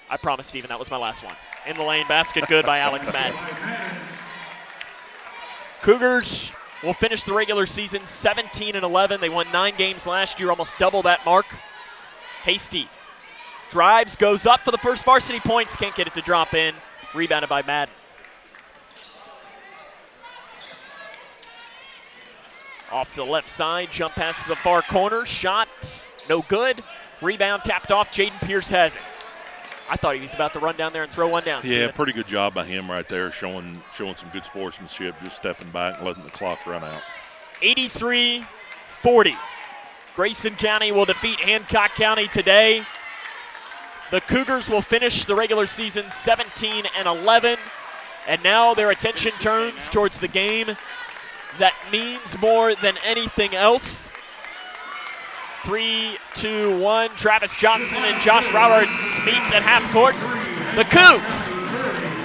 I promise, Steven, that was my last one. In the lane, basket good by Alex Madden. Cougars will finish the regular season 17-11. They won 9 games last year, almost double that mark. Hasty drives, goes up for the first varsity points, can't get it to drop in. Rebounded by Madden. Off to the left side, jump pass to the far corner, shot no good. Rebound tapped off, Jaden Pierce has it. I thought he was about to run down there and throw one down. Yeah, pretty good job by him right there, showing some good sportsmanship, just stepping back and letting the clock run out. 83-40. Grayson County will defeat Hancock County today. The Cougars will finish the regular season 17-11. And now their attention turns towards the game that means more than anything else. 3, 2, 1. Travis Johnson and Josh Roberts meet at half court. The Cougs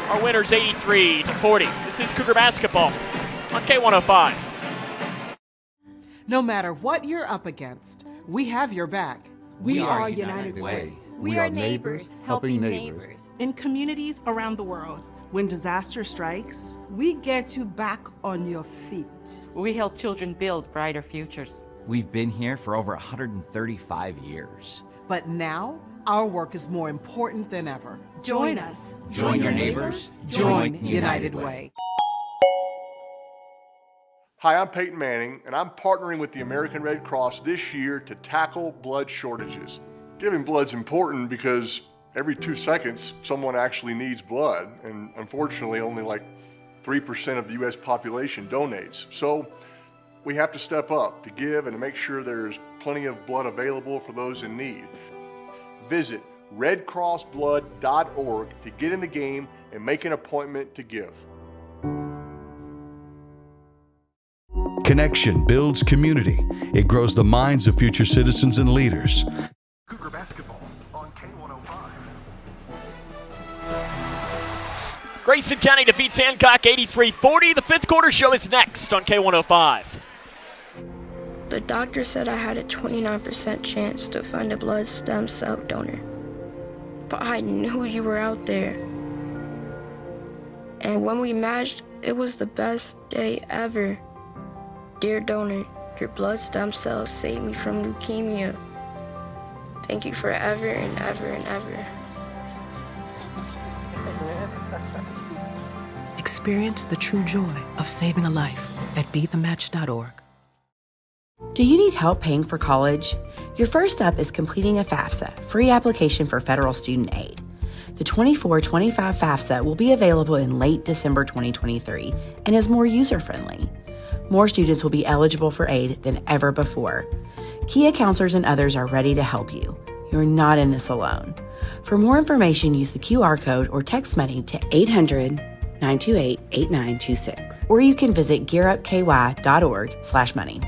are winners 83-40. This is Cougar basketball on K105. No matter what you're up against, we have your back. We are United Way. We are neighbors helping neighbors. In communities around the world, when disaster strikes, We get you back on your feet. We help children build brighter futures. We've been here for over 135 years. but now our work is more important than ever. Join us. Join your neighbors. Join United Way. Hi, I'm Peyton Manning, and I'm partnering with the American Red Cross this year to tackle blood shortages. Giving blood's important because every 2 seconds, someone actually needs blood, and unfortunately, only like 3% of the U.S. population donates. So we have to step up to give and to make sure there's plenty of blood available for those in need. Visit redcrossblood.org to get in the game and make an appointment to give. Connection builds community. It grows the minds of future citizens and leaders. Cougar basketball on K105. Grayson County defeats Hancock 83-40. The fifth quarter show is next on K105. The doctor said I had a 29% chance to find a blood stem cell donor. But I knew you were out there. And when we matched, it was the best day ever. Dear donor, your blood stem cells saved me from leukemia. Thank you forever and ever and ever. Experience the true joy of saving a life at BeTheMatch.org. Do you need help paying for college? Your first step is completing a FAFSA, free application for federal student aid. The 24-25 FAFSA will be available in late December 2023 and is more user-friendly. More students will be eligible for aid than ever before. Kia counselors and others are ready to help you. You're not in this alone. For more information, use the QR code or text money to 800-928-8926. Or you can visit gearupky.org/money.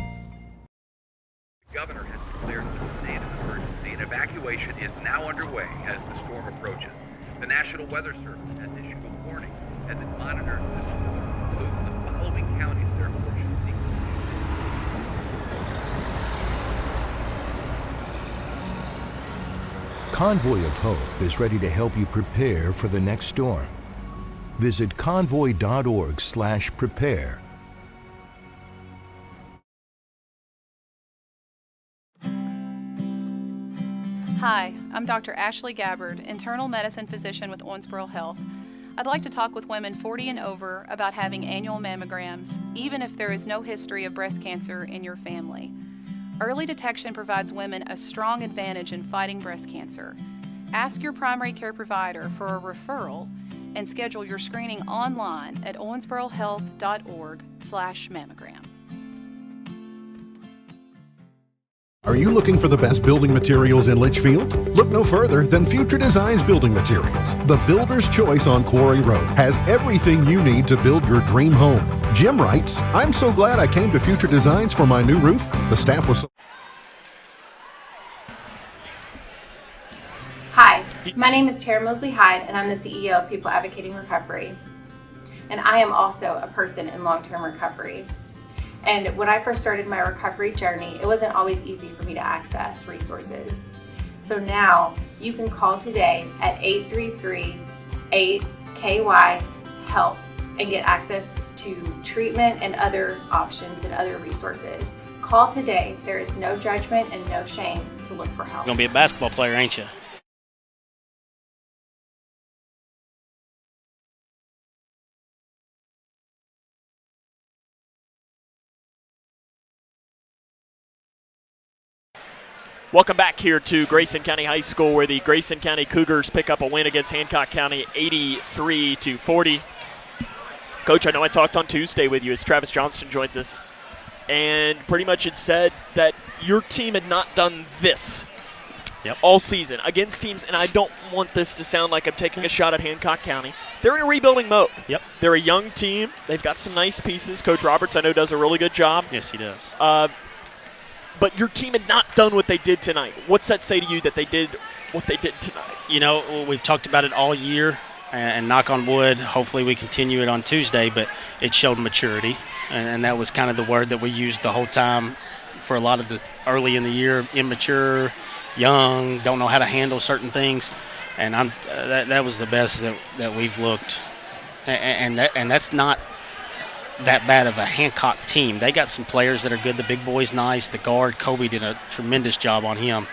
The governor has declared a state of emergency, and evacuation is now underway as the storm approaches. The National Weather Service has issued a warning as it monitors the storm moves the following counties that are fortunate. convoy of hope is ready to help you prepare for the next storm. Visit convoy.org/prepare. Hi, I'm Dr. Ashley Gabbard, internal medicine physician with Owensboro Health. I'd like to talk with women 40 and over about having annual mammograms, even if there is no history of breast cancer in your family. Early detection provides women a strong advantage in fighting breast cancer. Ask your primary care provider for a referral and schedule your screening online at owensborohealth.org/mammogram. Are you looking for the best building materials in Litchfield? Look no further than Future Designs Building Materials. The builder's choice on Quarry Road has everything you need to build your dream home. Jim writes, "I'm so glad I came to Future Designs for my new roof. The staff was so..." Hi, my name is Tara Mosley Hyde, and I'm the CEO of People Advocating Recovery. And I am also a person in long-term recovery. And when I first started my recovery journey, it wasn't always easy for me to access resources. So now you can call today at 833-8KY-HELP and get access to treatment and other options and other resources. Call today. There is no judgment and no shame to look for help. You're gonna be a basketball player, ain't you? Welcome back here to Grayson County High School, where the Grayson County Cougars pick up a win against Hancock County 83-40. Coach, I know I talked on Tuesday with you as Travis Johnston joins us, and pretty much it said that your team had not done this all season against teams, and I don't want this to sound like I'm taking a shot at Hancock County. They're in a rebuilding mode. Yep. They're a young team. They've got some nice pieces. Coach Roberts, I know, does a really good job. Yes, he does. But your team had not done what they did tonight. What's that say to you that they did what they did tonight? You know, we've talked about it all year, and knock on wood, hopefully we continue it on Tuesday, but it showed maturity, and that was kind of the word that we used the whole time for a lot of the early in the year, immature, young, don't know how to handle certain things, and that was the best that we've looked, and that's not that bad of a Hancock team. They got some players that are good. The big boy's nice. The guard, Kobe, did a tremendous job on him.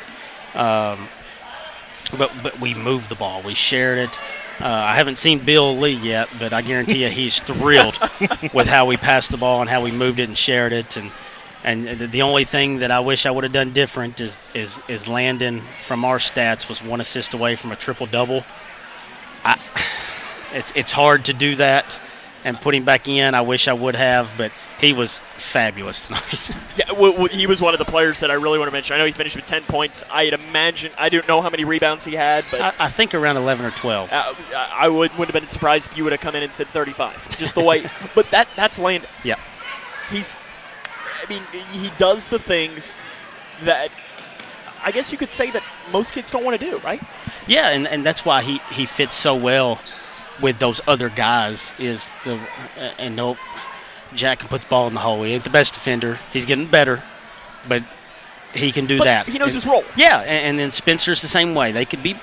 But we moved the ball. We shared it. I haven't seen Bill Lee yet, but I guarantee you he's thrilled with how we passed the ball and how we moved it and shared it. And the only thing that I wish I would have done different is Landon, from our stats, was 1 assist away from a triple-double. It's hard to do that and put him back in. I wish I would have, but he was fabulous tonight. Yeah, he was one of the players that I really want to mention. I know he finished with 10 points. I'd imagine, I don't know how many rebounds he had, but I think around 11 or 12. I wouldn't have been surprised if you would have come in and said 35. Just the way, but that's Landon. Yeah. He does the things that I guess you could say that most kids don't want to do, right? Yeah, and that's why he fits so well with those other guys. Jack can put the ball in the hole. He ain't the best defender. He's getting better, but he can do that. He knows his role. Yeah, and then Spencer's the same way. They could be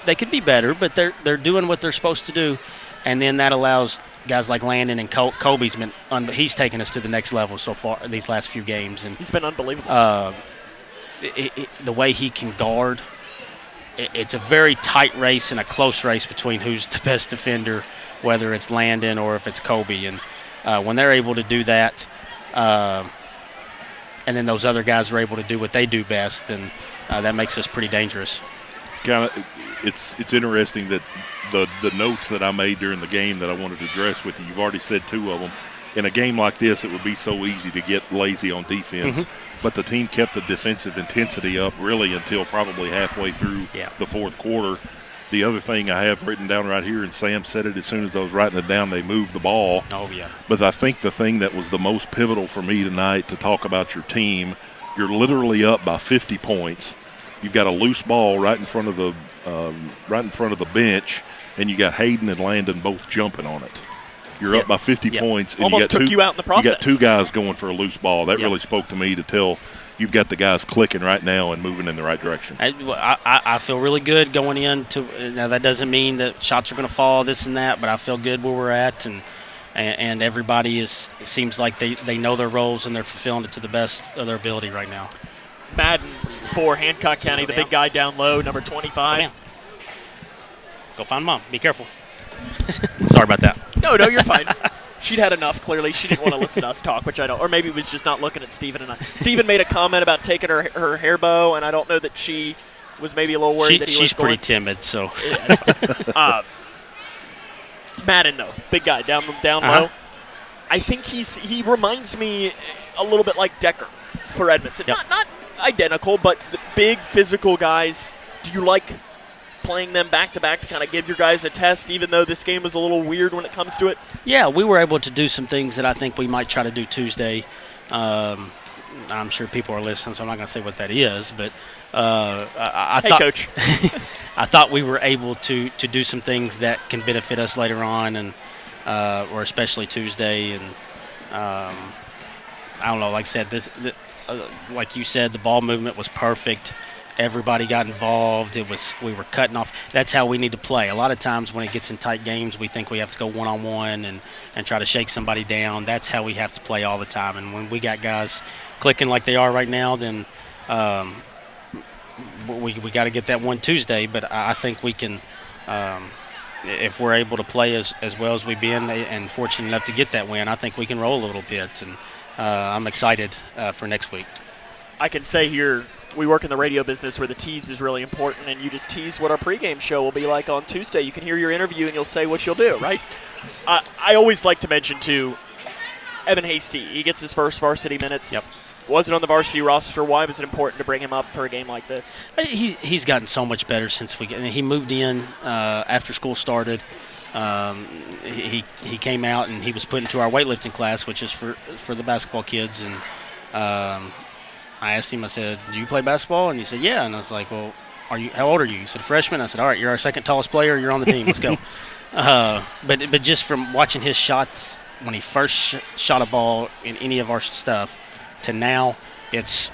better, but they're doing what they're supposed to do, and then that allows guys like Landon and Kobe's been he's taken us to the next level so far these last few games, and he's been unbelievable. The way he can guard, it's a very tight race and a close race between who's the best defender, whether it's Landon or if it's Kobe. And when they're able to do that, and then those other guys are able to do what they do best, then that makes us pretty dangerous. It's interesting that the notes that I made during the game that I wanted to address with you, you've already said 2 of them. In a game like this, it would be so easy to get lazy on defense, but the team kept the defensive intensity up really until probably halfway through the fourth quarter. The other thing I have written down right here, and Sam said it as soon as I was writing it down, they moved the ball. Oh, yeah. But I think the thing that was the most pivotal for me tonight to talk about your team, you're literally up by 50 points. You've got a loose ball right in front of the bench, and you got Hayden and Landon both jumping on it. You're up by 50 points. And almost took you out in the process. You got 2 guys going for a loose ball. That really spoke to me to tell you've got the guys clicking right now and moving in the right direction. I feel really good going into now. That doesn't mean that shots are going to fall, this and that, but I feel good where we're at, and everybody seems like they know their roles and they're fulfilling it to the best of their ability right now. Madden for Hancock County, the big guy down low, number 25. Go find Mom. Be careful. Sorry about that. No, you're fine. She'd had enough, clearly. She didn't want to listen to us talk, which I don't. Or maybe it was just not looking at Steven and I. Steven made a comment about taking her hair bow, and I don't know that she was maybe a little worried that he was She's going. pretty timid, so. Madden, though. Big guy, down low. I think he reminds me a little bit like Decker for Edmondson. Yep. Not identical, but the big physical guys. Do you like playing them back-to-back to kind of give your guys a test, even though this game was a little weird when it comes to it? Yeah, we were able to do some things that I think we might try to do Tuesday. I'm sure people are listening, so I'm not going to say what that is, but I thought, Coach. I thought we were able to do some things that can benefit us later on, and or especially Tuesday. And I don't know, like I said, like you said, the ball movement was perfect. Everybody got involved. We were cutting off. That's how we need to play. A lot of times when it gets in tight games, we think we have to go one-on-one and try to shake somebody down. That's how we have to play all the time. And when we got guys clicking like they are right now, then we got to get that one Tuesday. But I think we can, if we're able to play as well as we've been and fortunate enough to get that win, I think we can roll a little bit. And I'm excited for next week. I can say here, we work in the radio business where the tease is really important, and you just tease what our pregame show will be like on Tuesday. You can hear your interview, and you'll say what you'll do, right? I always like to mention, too, Evan Hasty. He gets his first varsity minutes. Yep. Wasn't on the varsity roster. Why was it important to bring him up for a game like this? He's gotten so much better since he moved in after school started. He came out, and he was put into our weightlifting class, which is for the basketball kids, and I asked him, I said, do you play basketball? And he said, yeah. And I was like, well, how old are you? He said, freshman. I said, all right, you're our second tallest player. You're on the team. Let's go. But just from watching his shots when he first shot a ball in any of our stuff to now, it's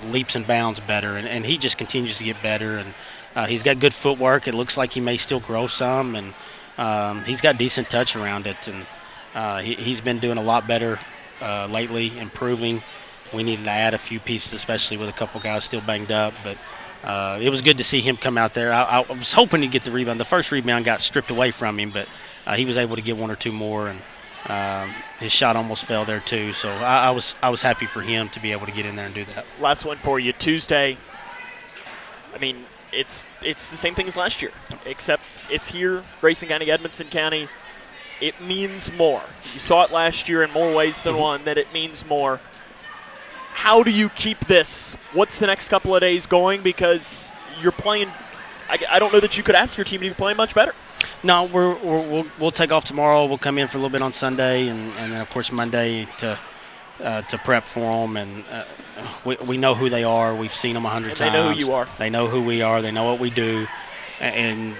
leaps and bounds better. And he just continues to get better. And he's got good footwork. It looks like he may still grow some. And he's got decent touch around it. And he's been doing a lot better lately, improving. We needed to add a few pieces, especially with a couple guys still banged up. But it was good to see him come out there. I was hoping to get the rebound. The first rebound got stripped away from him, but he was able to get one or two more, and his shot almost fell there too. So I was happy for him to be able to get in there and do that. Last one for you, Tuesday. I mean, it's the same thing as last year, except it's here, Grayson County, Edmondson County. It means more. You saw it last year in more ways than one, that it means more. How do you keep this? What's the next couple of days going? Because you're playing – I don't know that you could ask your team to be playing much better. No, we'll take off tomorrow. We'll come in for a little bit on Sunday, and then, of course, Monday to prep for them. And we know who they are. We've seen them 100 times. They know who you are. They know who we are. They know what we do. And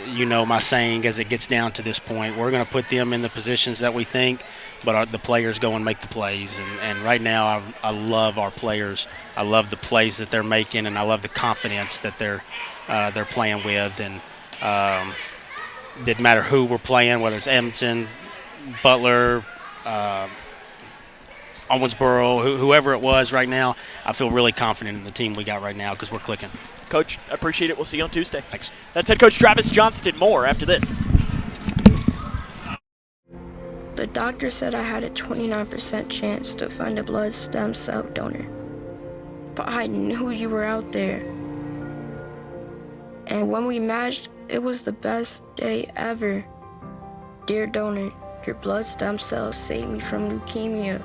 you know my saying, as it gets down to this point, we're going to put them in the positions that we think, but the players go and make the plays. And right now I love our players. I love the plays that they're making, and I love the confidence that they're playing with. And didn't matter who we're playing, whether it's Edmonton, Butler, Owensboro, whoever it was right now, I feel really confident in the team we got right now because we're clicking. Coach, I appreciate it. We'll see you on Tuesday. Thanks. That's head coach Travis Johnston. More after this. The doctor said I had a 29% chance to find a blood stem cell donor. But I knew you were out there. And when we matched, it was the best day ever. Dear donor, your blood stem cells saved me from leukemia.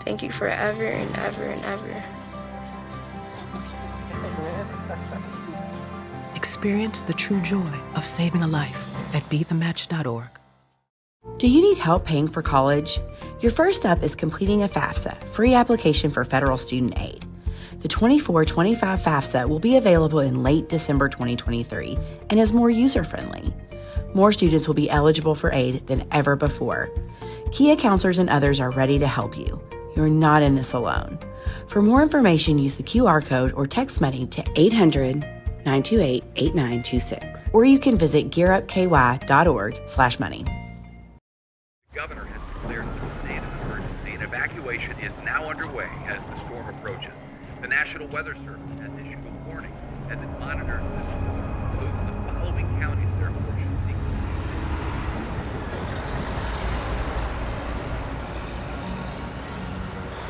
Thank you forever and ever and ever. Experience the true joy of saving a life at BeTheMatch.org. Do you need help paying for college? Your first step is completing a FAFSA, free application for federal student aid. The 24-25 FAFSA will be available in late December 2023 and is more user-friendly. More students will be eligible for aid than ever before. Kia counselors and others are ready to help you. You're not in this alone. For more information, use the QR code or text money to 800-928-8926. Or you can visit gearupky.org/money. The governor has declared a state of emergency and evacuation is now underway as the storm approaches. The National Weather Service has issued a warning as it monitors the storm. Move to the following counties their portion sequence.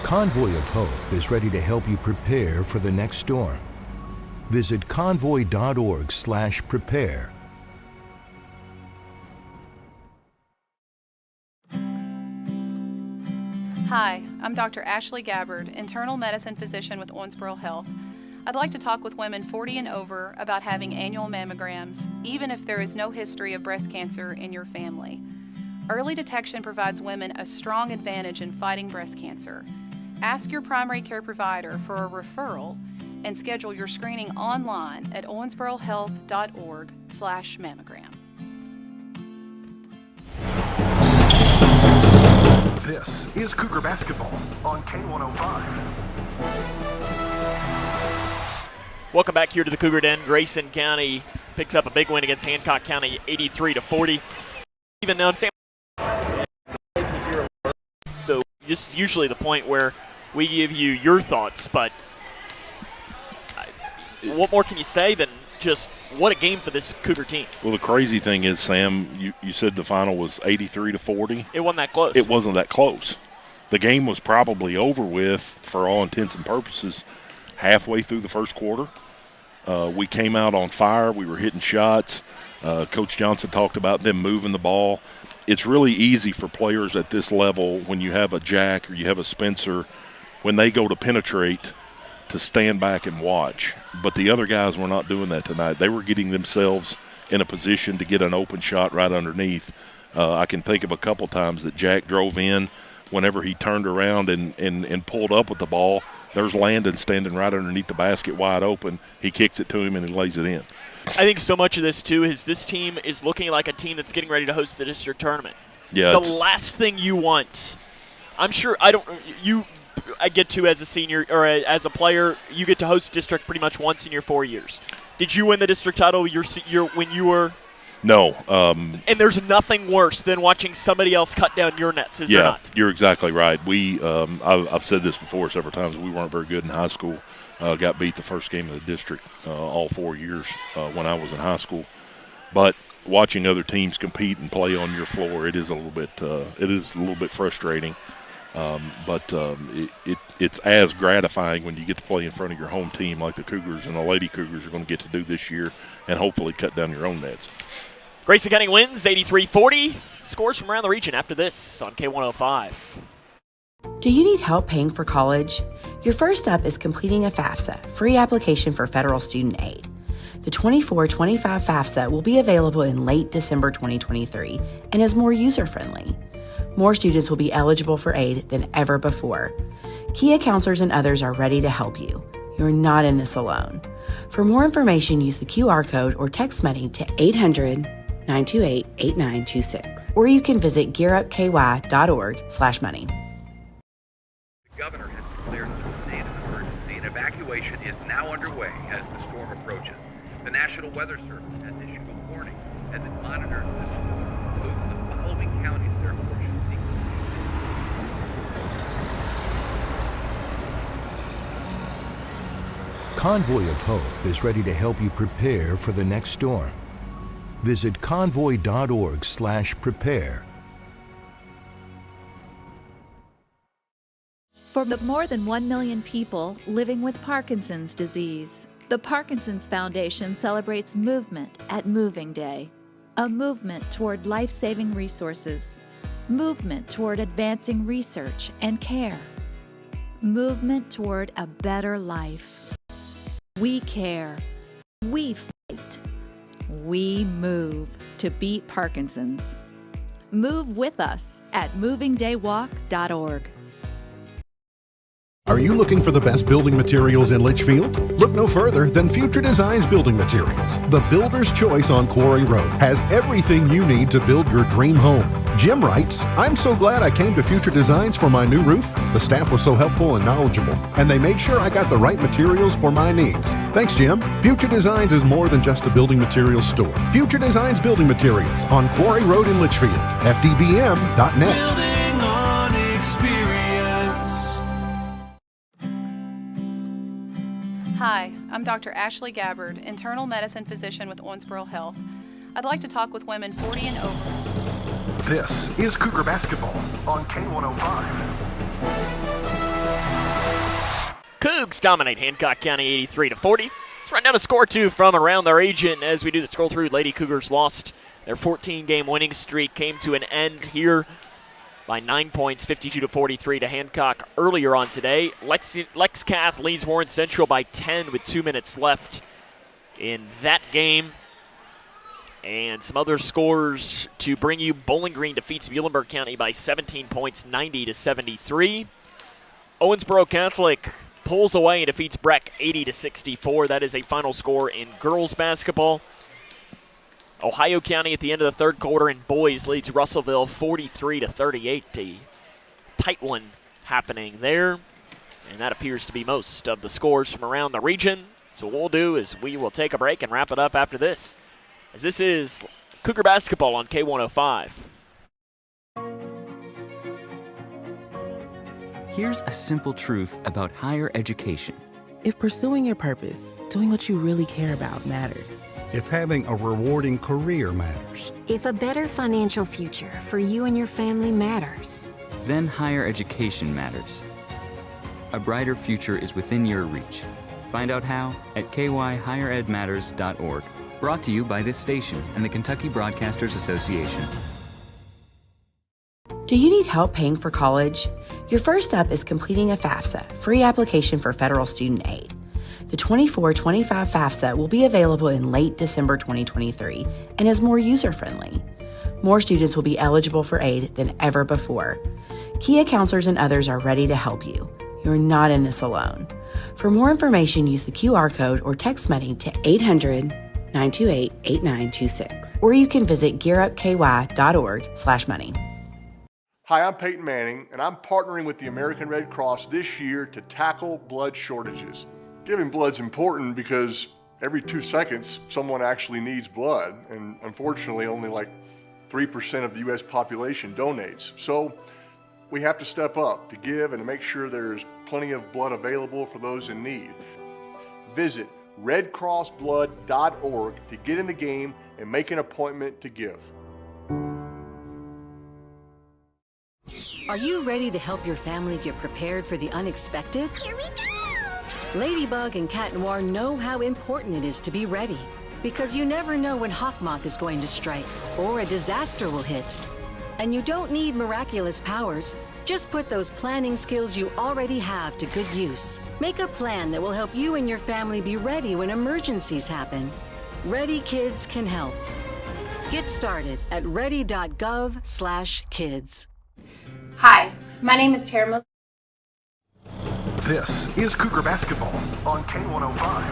Convoy of Hope is ready to help you prepare for the next storm. Visit convoy.org/prepare. Hi, I'm Dr. Ashley Gabbard, internal medicine physician with Owensboro Health. I'd like to talk with women 40 and over about having annual mammograms, even if there is no history of breast cancer in your family. Early detection provides women a strong advantage in fighting breast cancer. Ask your primary care provider for a referral and schedule your screening online at owensborohealth.org/mammogram. This is Cougar Basketball on K105. Welcome back here to the Cougar Den. Grayson County picks up a big win against Hancock County, 83-40. Even known Sam. So this is usually the point where we give you your thoughts, but what more can you say than just what a game for this Cougar team? Well, the crazy thing is, Sam, you said the final was 83-40. It wasn't that close. It wasn't that close. The game was probably over with, for all intents and purposes, halfway through the first quarter. We came out on fire. We were hitting shots. Coach Johnson talked about them moving the ball. It's really easy for players at this level, when you have a Jack or you have a Spencer, when they go to penetrate, to stand back and watch. But the other guys were not doing that tonight. They were getting themselves in a position to get an open shot right underneath. I can think of a couple times that Jack drove in. Whenever he turned around and pulled up with the ball, there's Landon standing right underneath the basket wide open. He kicks it to him and he lays it in. I think so much of this, too, is this team is looking like a team that's getting ready to host the district tournament. Yeah. The last thing you want, I'm sure I get to as a senior or as a player, you get to host district pretty much once in your 4 years. Did you win the district title when you were? No. And there's nothing worse than watching somebody else cut down your nets, is there not? Yeah, you're exactly right. I've said this before several times. We weren't very good in high school. Got beat the first game of the district all 4 years when I was in high school. But watching other teams compete and play on your floor, it is a little bit frustrating. But it's as gratifying when you get to play in front of your home team like the Cougars and the Lady Cougars are going to get to do this year, and hopefully cut down your own nets. Grayson County wins 83-40. Scores from around the region after this on K105. Do you need help paying for college? Your first step is completing a FAFSA, free application for federal student aid. The 24-25 FAFSA will be available in late December 2023 and is more user-friendly. More students will be eligible for aid than ever before. Kia counselors and others are ready to help you. You're not in this alone. For more information, use the QR code or text money to 800-928-8926. Or you can visit gearupky.org/money. The governor has declared a state of emergency and evacuation is now underway as the storm approaches. The National Weather Service has issued a warning as it monitors the storm. Move to the following counties their portion sequence. Convoy of Hope is ready to help you prepare for the next storm. Visit convoy.org/prepare. For the more than 1 million people living with Parkinson's disease, the Parkinson's Foundation celebrates movement at Moving Day. A movement toward life-saving resources. Movement toward advancing research and care. Movement toward a better life. We care. We fight. We move to beat Parkinson's. Move with us at movingdaywalk.org. Are you looking for the best building materials in Litchfield? Look no further than Future Designs Building Materials. The builder's choice on Quarry Road has everything you need to build your dream home. Jim writes, "I'm so glad I came to Future Designs for my new roof. The staff was so helpful and knowledgeable, and they made sure I got the right materials for my needs. Thanks, Jim." Future Designs is more than just a building materials store. Future Designs Building Materials on Quarry Road in Litchfield. FDBM.net. Building on experience. Hi, I'm Dr. Ashley Gabbard, internal medicine physician with Owensboro Health. I'd like to talk with women 40 and over. This is Cougar Basketball on K105. Cougs dominate Hancock County 83-40. Let's run down a score two from around the region as we do the scroll through. Lady Cougars lost their 14-game winning streak, came to an end here by 9 points, 52-43 to Hancock earlier on today. Lex Cath leads Warren Central by 10 with 2 minutes left in that game. And some other scores to bring you. Bowling Green defeats Muhlenberg County by 17 points, 90-73. Owensboro Catholic pulls away and defeats Breck 80-64. That is a final score in girls basketball. Ohio County at the end of the third quarter in boys leads Russellville 43-38. A tight one happening there. And that appears to be most of the scores from around the region. So what we'll do is we will take a break and wrap it up after this, as this is Cougar Basketball on K105. Here's a simple truth about higher education. If pursuing your purpose, doing what you really care about matters. If having a rewarding career matters. If a better financial future for you and your family matters. Then higher education matters. A brighter future is within your reach. Find out how at kyhigheredmatters.org. Brought to you by this station and the Kentucky Broadcasters Association. Do you need help paying for college? Your first step is completing a FAFSA, free application for federal student aid. The 24-25 FAFSA will be available in late December 2023 and is more user-friendly. More students will be eligible for aid than ever before. Kia counselors and others are ready to help you. You're not in this alone. For more information, use the QR code or text money to 800-928-8926. Or you can visit gearupky.org/money. Hi, I'm Peyton Manning, and I'm partnering with the American Red Cross this year to tackle blood shortages. Giving blood's important because every 2 seconds, someone actually needs blood, and unfortunately, only like 3% of the U.S. population donates. So we have to step up to give and to make sure there's plenty of blood available for those in need. Visit redcrossblood.org to get in the game and make an appointment to give. Are you ready to help your family get prepared for the unexpected? Here we go! Ladybug and Cat Noir know how important it is to be ready, because you never know when hawk moth is going to strike or a disaster will hit. And you don't need miraculous powers. Just put those planning skills you already have to good use. Make a plan that will help you and your family be ready when emergencies happen. Ready Kids can help. Get started at ready.gov/kids. Hi, my name is Tara Mills. This is Cougar Basketball on K105.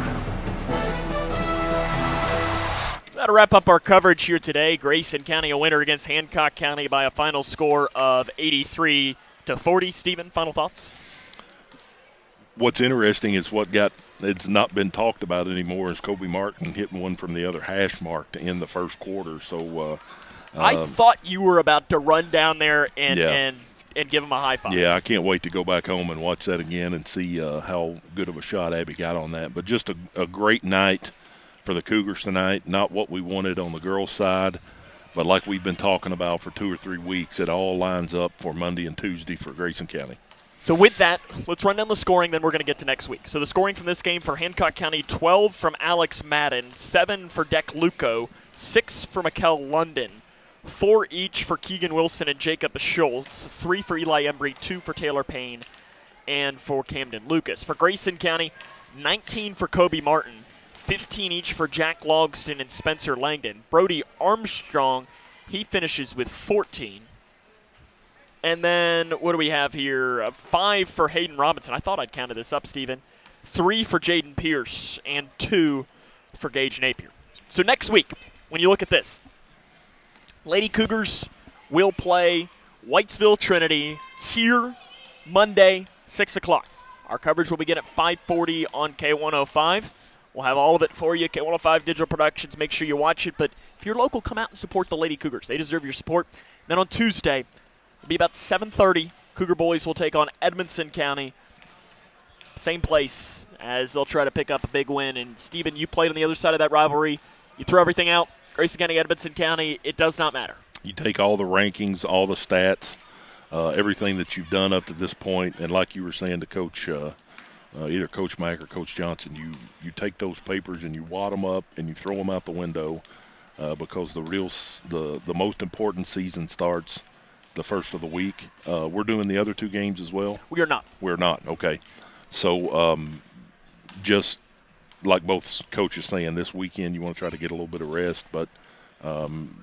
That'll wrap up our coverage here today. Grayson County a winner against Hancock County by a final score of 83-40. Stephen, final thoughts? What's interesting is it's not been talked about anymore is Kobe Martin hitting one from the other hash mark to end the first quarter. So I thought you were about to run down there and give him a high five. Yeah, I can't wait to go back home and watch that again and see how good of a shot Abby got on that. But just a great night for the Cougars tonight. Not what we wanted on the girls' side, but like we've been talking about for 2 or 3 weeks, it all lines up for Monday and Tuesday for Grayson County. So with that, let's run down the scoring, then we're going to get to next week. So the scoring from this game for Hancock County, 12 from Alex Madden, 7 for Deck Luco, 6 for Mikkel London, 4 each for Keegan Wilson and Jacob Schultz, 3 for Eli Embry, 2 for Taylor Payne, and for Camden Lucas. For Grayson County, 19 for Kobe Martin, 15 each for Jack Logston and Spencer Langdon. Brody Armstrong, he finishes with 14. And then what do we have here? 5 for Hayden Robinson. I thought I'd counted this up, Stephen. 3 for Jaden Pierce and 2 for Gage Napier. So next week, when you look at this, Lady Cougars will play Whitesville Trinity here Monday, 6 o'clock. Our coverage will begin at 5:40 on K105. We'll have all of it for you. K105 Digital Productions. Make sure you watch it. But if you're local, come out and support the Lady Cougars. They deserve your support. Then on Tuesday, it'll be about 7:30. Cougar boys will take on Edmonson County. Same place as they'll try to pick up a big win. And, Stephen, you played on the other side of that rivalry. You throw everything out. Grayson County, Edmonson County, it does not matter. You take all the rankings, all the stats, everything that you've done up to this point, and like you were saying to Coach either Coach Mack or Coach Johnson, you take those papers and you wad them up and you throw them out the window because the most important season starts the first of the week. We're doing the other 2 games as well? We are not. We're not, okay. So just like both coaches saying, this weekend you want to try to get a little bit of rest, but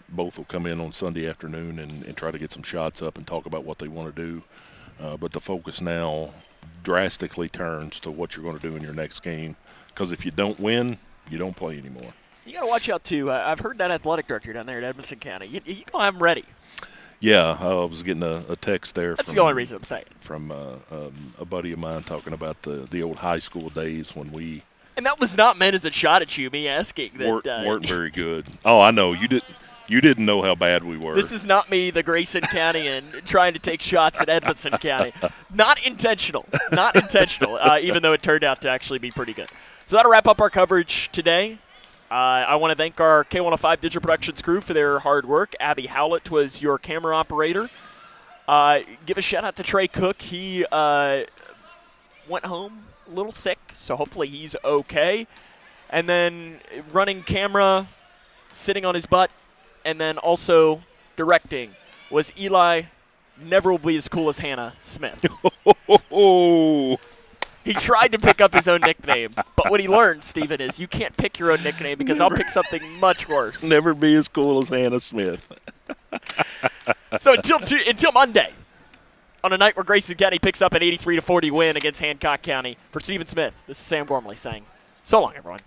both will come in on Sunday afternoon and try to get some shots up and talk about what they want to do. But the focus now drastically turns to what you're going to do in your next game, because if you don't win, you don't play anymore. You got to watch out, too. I've heard that athletic director down there at Edmonson County. You going to have them ready. Yeah, I was getting a text there. That's the only reason I'm saying. From a buddy of mine talking about the old high school days when we – and that was not meant as a shot at you, me asking. That weren't very good. Oh, I know. You didn't know how bad we were. This is not me, the Grayson County, and trying to take shots at Edmonson County. Not intentional. Not intentional, even though it turned out to actually be pretty good. So that'll wrap up our coverage today. I want to thank our K105 Digital Productions crew for their hard work. Abby Howlett was your camera operator. Give a shout-out to Trey Cook. He went home a little sick, so hopefully he's okay. And then running camera, sitting on his butt, and then also directing was Eli, never will be as cool as Hannah Smith. He tried to pick up his own nickname, but what he learned, Stephen, is you can't pick your own nickname because I'll pick something much worse. Never be as cool as Hannah Smith. So until Monday, on a night where Grayson County picks up an 83-40 win against Hancock County, for Stephen Smith, this is Sam Gormley saying, so long, everyone.